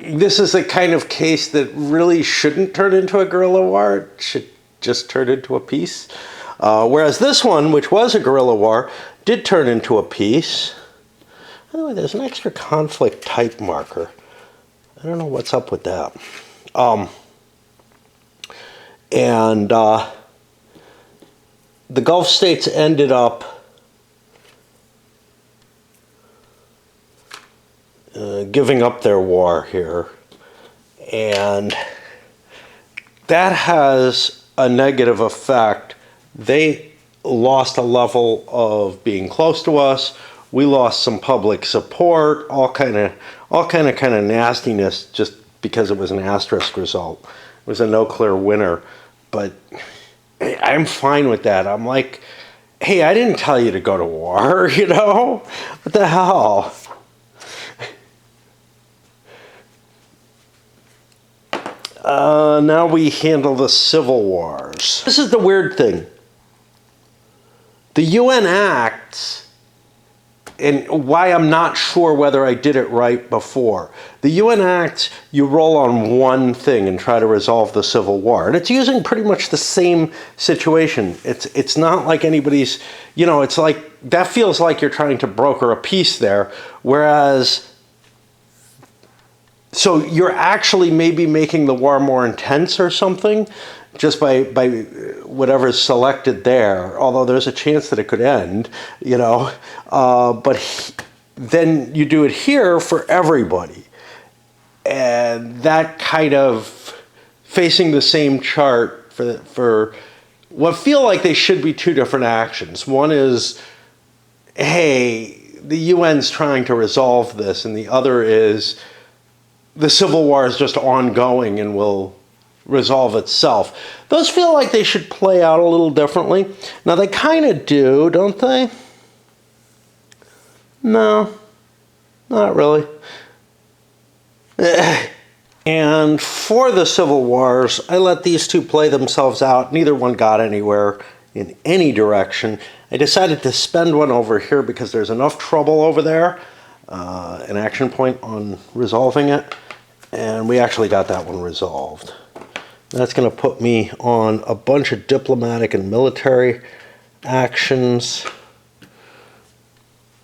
this is a kind of case that really shouldn't turn into a guerrilla war. It should just turn into a peace. Whereas this one, which was a guerrilla war, did turn into a peace. By the way, there's an extra conflict type marker. I don't know what's up with that. And the Gulf states ended up giving up their war here. And that has a negative effect. They lost a level of being close to us. We lost some public support, all kind of nastiness just because it was an asterisk result. It was a no clear winner, but I'm fine with that. I'm like, hey, I didn't tell you to go to war, you know? What the hell? Now we handle the civil wars. This is the weird thing. The UN acts, and why I'm not sure whether I did it right before. The UN acts, you roll on one thing and try to resolve the civil war. And it's using pretty much the same situation. It's not like anybody's, you know, it's like, that feels like you're trying to broker a peace there. Whereas, so you're actually maybe making the war more intense or something, just by whatever's selected there, although there's a chance that it could end, you know. But then you do it here for everybody. And that kind of facing the same chart for what feel like they should be 2 different actions. One is, hey, the UN's trying to resolve this, and the other is, the civil war is just ongoing and will resolve itself. Those feel like they should play out a little differently. Now they kind of do, don't they? No, not really. And for the civil wars, I let these 2 play themselves out. Neither one got anywhere in any direction. I decided to spend one over here because there's enough trouble over there, an action point on resolving it, And we actually got that one resolved. That's going to put me on a bunch of diplomatic and military actions.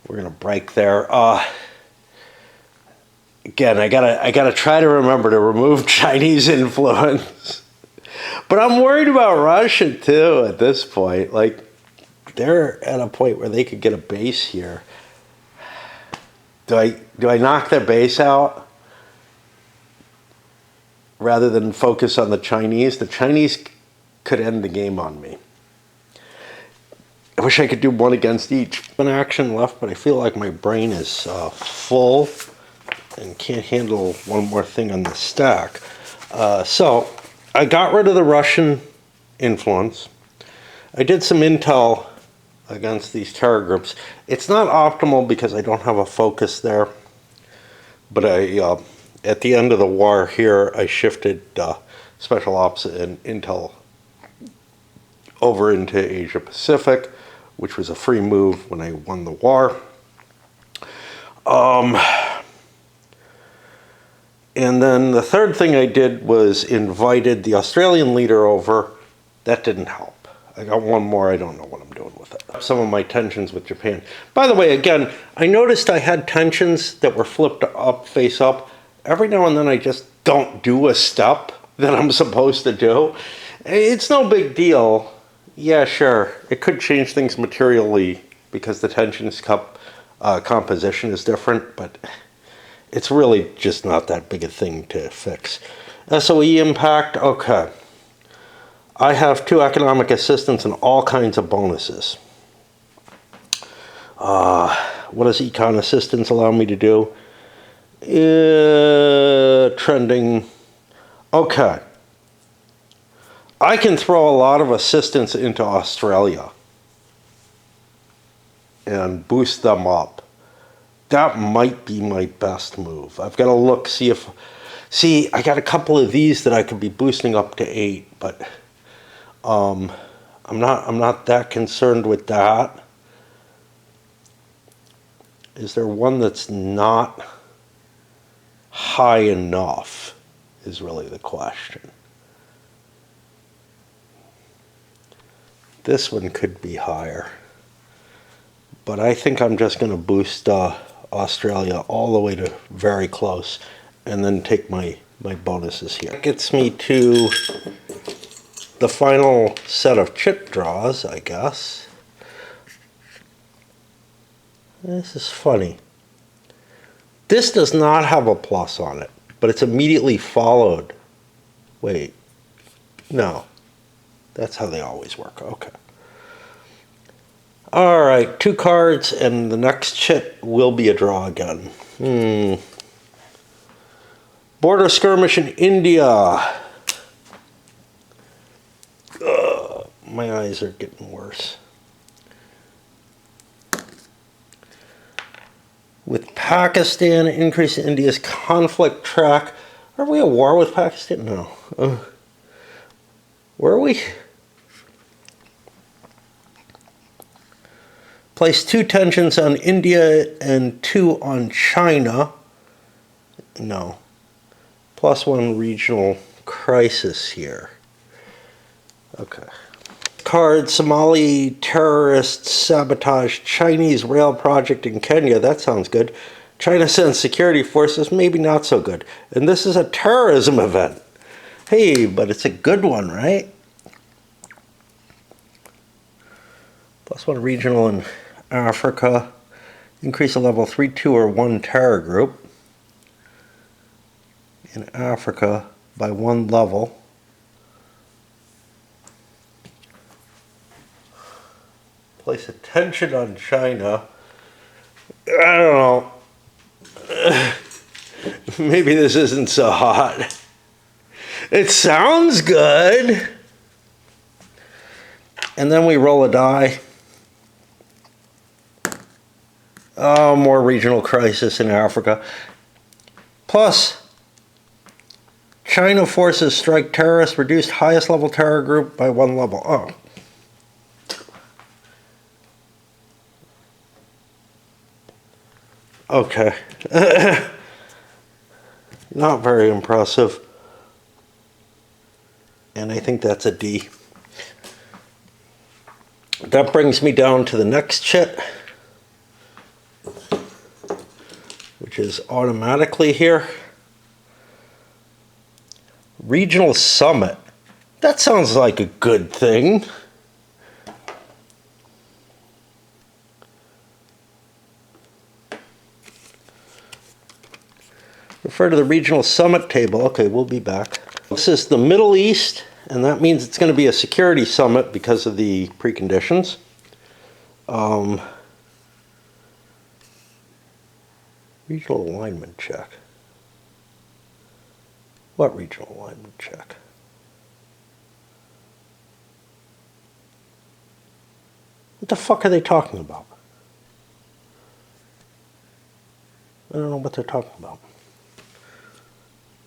We're going to break there. Again, I gotta try to remember to remove Chinese influence. But I'm worried about Russia too at this point. Like, they're at a point where they could get a base here. Do I knock their base out rather than focus on the Chinese? The Chinese could end the game on me. I wish I could do one against each. One action left, but I feel like my brain is full and can't handle one more thing on the stack. So I got rid of the Russian influence. I did some intel against these terror groups. It's not optimal because I don't have a focus there. But at the end of the war here, I shifted special ops and intel over into Asia Pacific, which was a free move when I won the war. And then the third thing I did was invited the Australian leader over. That didn't help. I got one more. I don't know what I'm doing with it. Some of my tensions with Japan. By the way, again, I noticed I had tensions that were flipped up, face up. Every now and then I just don't do a step that I'm supposed to do. It's no big deal. Yeah, sure. It could change things materially because the tensions composition is different, but it's really just not that big a thing to fix. SOE impact, okay. I have 2 economic assistance and all kinds of bonuses. What does econ assistance allow me to do? Trending. Okay. I can throw a lot of assistance into Australia and boost them up. That might be my best move. I've got to look, see, I got a couple of these that I could be boosting up to 8, but I'm not that concerned with that. Is there one that's not high enough is really the question. This one could be higher. But I think I'm just going to boost Australia all the way to very close and then take my bonuses here. That gets me to the final set of chip draws, I guess. This is funny. This does not have a plus on it, but it's immediately followed. Wait, no. That's how they always work. Okay. All right, 2 cards, and the next chip will be a draw again. Border skirmish in India. My eyes are getting worse. With Pakistan, increase in India's conflict track. Are we at war with Pakistan? No. Were we? Place 2 tensions on India and 2 on China. No. +1 regional crisis here. Okay. Card, Somali terrorists sabotage Chinese rail project in Kenya. That sounds good. China sends security forces. Maybe not so good. And this is a terrorism event. Hey, but it's a good one, right? +1 regional in Africa. Increase a level 3, 2, or 1 terror group in Africa by 1 level. Place attention on China. I don't know. Maybe this isn't so hot. It sounds good. And then we roll a die. Oh, more regional crisis in Africa. Plus, China forces strike terrorists, reduced highest level terror group by 1 level. Oh. Okay. Not very impressive. And I think that's a D. That brings me down to the next chit, which is automatically here. Regional Summit. That sounds like a good thing. Refer to the Regional Summit table. Okay, we'll be back. This is the Middle East, and that means it's going to be a security summit because of the preconditions. Regional alignment check. What regional alignment check? What the fuck are they talking about? I don't know what they're talking about.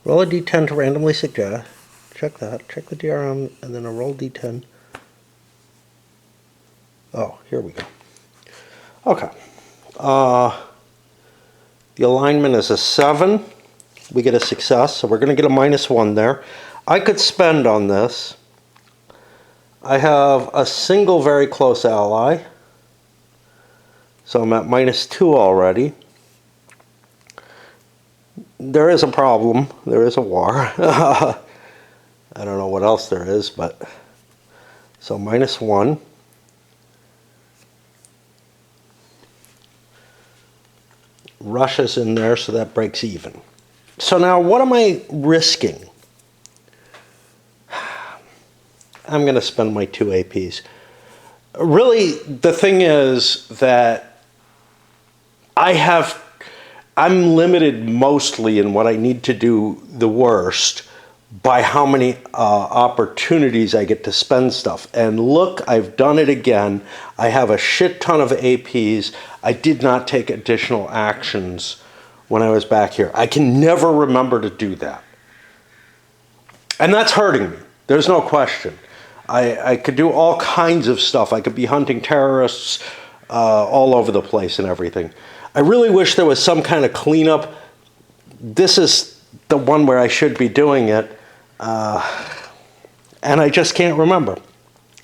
Roll a d10 to randomly suggest. Check that. Check the DRM, and then a roll d10. Oh, here we go. Okay. The alignment is a 7. We get a success, so we're going to get a -1 there. I could spend on this. I have a single very close ally, so I'm at -2 already. There is a problem. There is a war. I don't know what else there is, but so -1. Russia's in there, so that breaks even. So now what am I risking? I'm going to spend my 2 APs. Really, the thing is that I'm limited mostly in what I need to do the worst by how many opportunities I get to spend stuff. And look, I've done it again. I have a shit ton of APs. I did not take additional actions when I was back here. I can never remember to do that. And that's hurting me. There's no question. I could do all kinds of stuff. I could be hunting terrorists all over the place and everything. I really wish there was some kind of cleanup. This is the one where I should be doing it. And I just can't remember.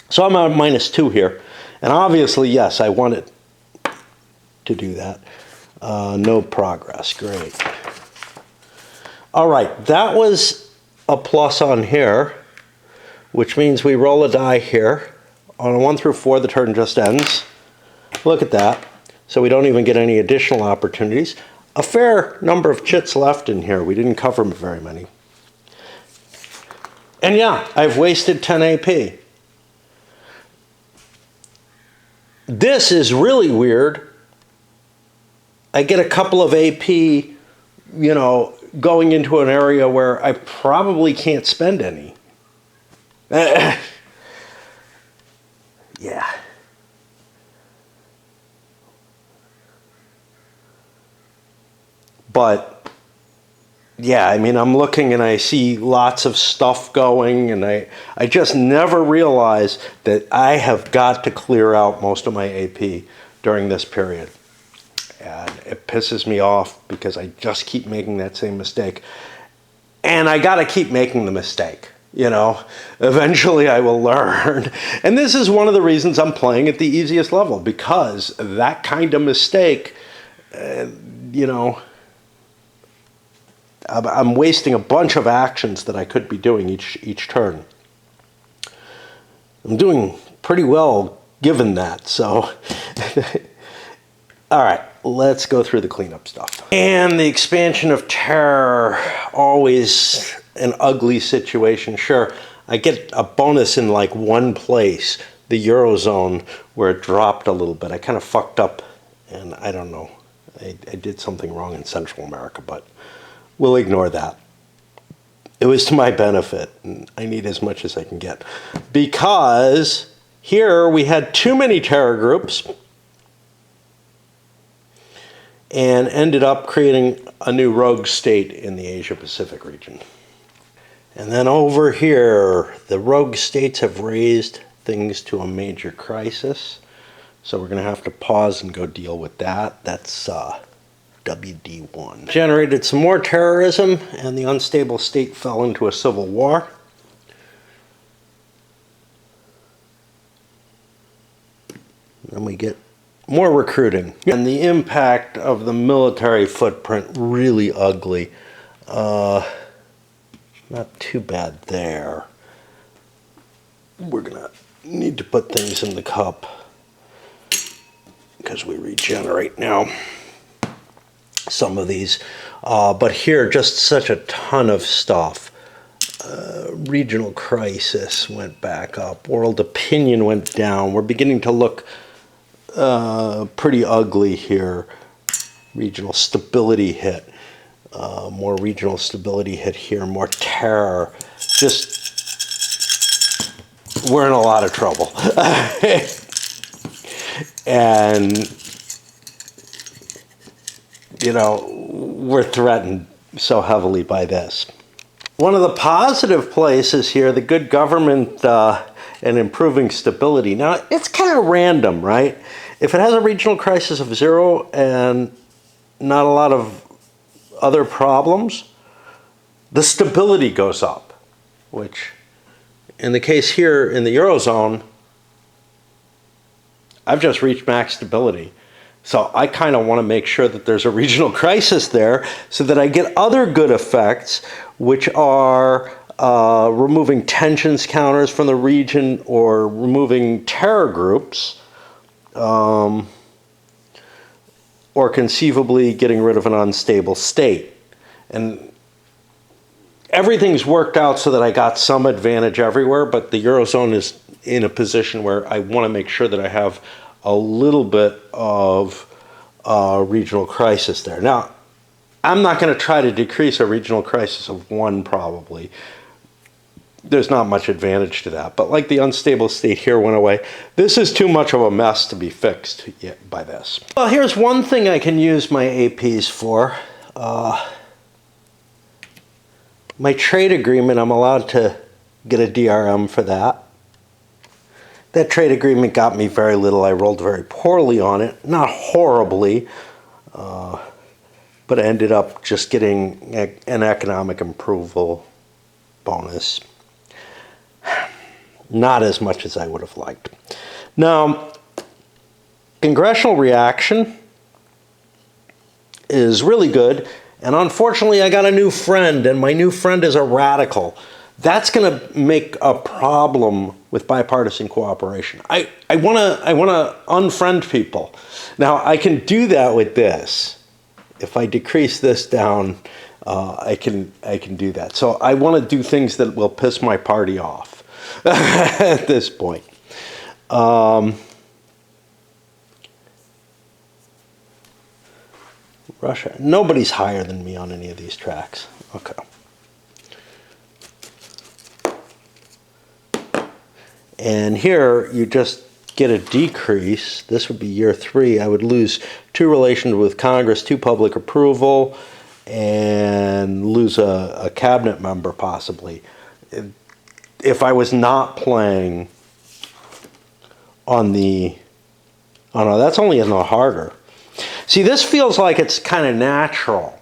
So I'm at -2 here. And obviously, yes, I wanted to do that. No progress. Great. All right, that was a plus on here, which means we roll a die here. On a 1 through 4, the turn just ends. Look at that. So we don't even get any additional opportunities. A fair number of chits left in here. We didn't cover very many. And yeah, I've wasted 10 AP. This is really weird. I get a couple of AP, going into an area where I probably can't spend any. Yeah. But, yeah, I mean, I'm looking and I see lots of stuff going, and I just never realize that I have got to clear out most of my AP during this period. And it pisses me off because I just keep making that same mistake. And I got to keep making the mistake, Eventually I will learn. And this is one of the reasons I'm playing at the easiest level, because that kind of mistake, I'm wasting a bunch of actions that I could be doing each turn. I'm doing pretty well given that, so... All right, let's go through the cleanup stuff. And the expansion of terror, always an ugly situation. Sure, I get a bonus in like one place, the Eurozone, where it dropped a little bit. I kind of fucked up, and I don't know. I did something wrong in Central America, but we'll ignore that. It was to my benefit, and I need as much as I can get. Because here we had too many terror groups, and ended up creating a new rogue state in the Asia-Pacific region. And then over here, the rogue states have raised things to a major crisis. So we're going to have to pause and go deal with that. That's WD1. Generated some more terrorism, and the unstable state fell into a civil war. Then we get more recruiting. And the impact of the military footprint, really ugly. Not too bad there. We're gonna need to put things in the cup because we regenerate now some of these. But here, just such a ton of stuff. Regional crisis went back up. World opinion went down. We're beginning to look pretty ugly here. Regional stability hit. More regional stability hit here. More terror. Just, we're in a lot of trouble. And, you know, we're threatened so heavily by this. One of the positive places here, the good government and improving stability. Now, it's kind of random, right? If it has a regional crisis of 0 and not a lot of other problems, the stability goes up, which in the case here in the Eurozone, I've just reached max stability. So I kind of want to make sure that there's a regional crisis there so that I get other good effects, which are removing tensions counters from the region or removing terror groups, or conceivably getting rid of an unstable state. And everything's worked out so that I got some advantage everywhere, but the Eurozone is in a position where I want to make sure that I have a little bit of regional crisis there. Now, I'm not going to try to decrease a regional crisis of 1 probably. There's not much advantage to that. But like the unstable state here went away, this is too much of a mess to be fixed yet by this. Well, here's one thing I can use my APs for. My trade agreement, I'm allowed to get a DRM for that. That trade agreement got me very little. I rolled very poorly on it. Not horribly, but I ended up just getting an economic approval bonus. Not as much as I would have liked. Now, congressional reaction is really good. And unfortunately, I got a new friend, and my new friend is a radical. That's going to make a problem with bipartisan cooperation. I want to unfriend people. Now, I can do that with this. If I decrease this down, I can do that. So I want to do things that will piss my party off at this point. Russia. Nobody's higher than me on any of these tracks. Okay. And here you just get a decrease. This would be year 3. I would lose 2 relations with Congress, 2 public approval, and lose a cabinet member possibly. If I was not playing on the, oh no, that's only in the harder. See, this feels like it's kind of natural.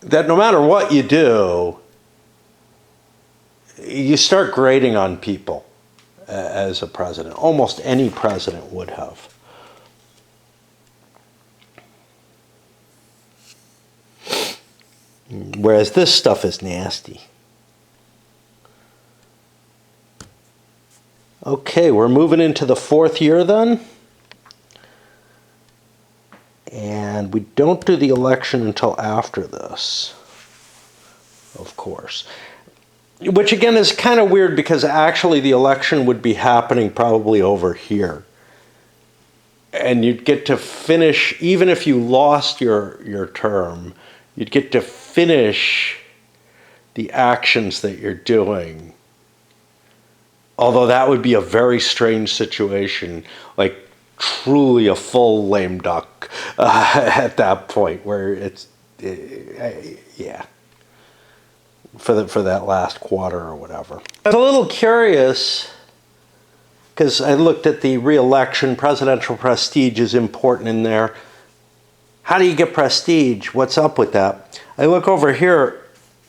That no matter what you do, you start grading on people as a president. Almost any president would have. Whereas this stuff is nasty. Okay, we're moving into the 4th year then. And we don't do the election until after this, of course. Which again is kind of weird because actually the election would be happening probably over here. And you'd get to finish, even if you lost your term, you'd get to finish the actions that you're doing. Although that would be a very strange situation, like truly a full lame duck at that point, where it's, yeah, for that last quarter or whatever. I was a little curious, because I looked at the re-election, presidential prestige is important in there. how do you get prestige? What's up with that? I look over here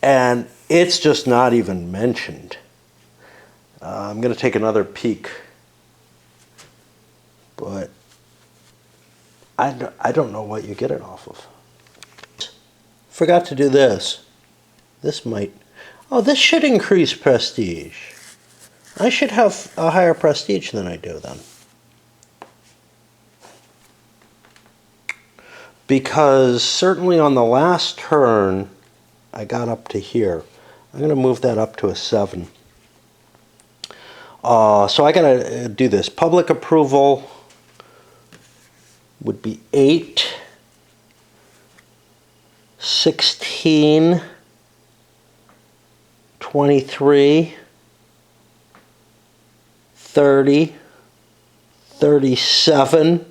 and it's just not even mentioned. I'm going to take another peek, but I don't know what you get it off of. Forgot to do this. This might, oh, this should increase prestige. I should have a higher prestige than I do then. Because certainly on the last turn, I got up to here. I'm going to move that up to a 7. So I got to do this. Public approval would be 8, 16, 23, 30, 37.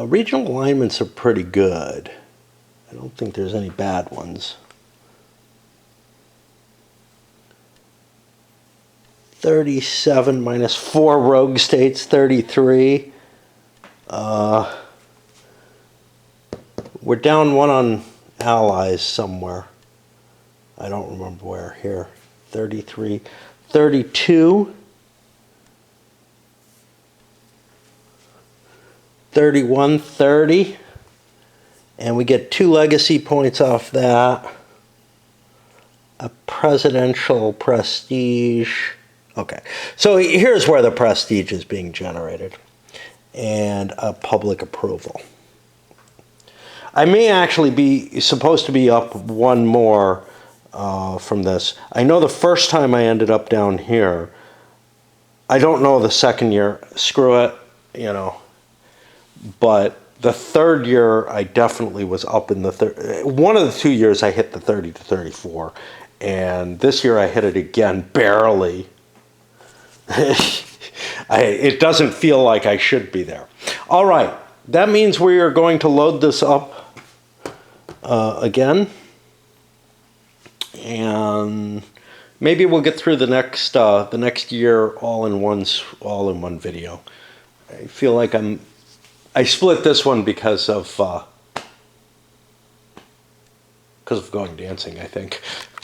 Regional alignments are pretty good. I don't think there's any bad ones. 37 minus 4 rogue states, 33. We're down 1 on allies somewhere. I don't remember where. Here. 33. 32. 31, 30. And we get 2 legacy points off that. A presidential prestige. Okay, so here's where the prestige is being generated. And a public approval. I may actually be supposed to be up 1 more from this. I know the first time I ended up down here. I don't know the second year. Screw it, you know. But the third year, I definitely was up in the one of the 2 years I hit the 30 to 34. And this year I hit it again, barely. It doesn't feel like I should be there. All right, that means we are going to load this up again. And maybe we'll get through the next year all in one video. I feel like I split this one because of going dancing, I think.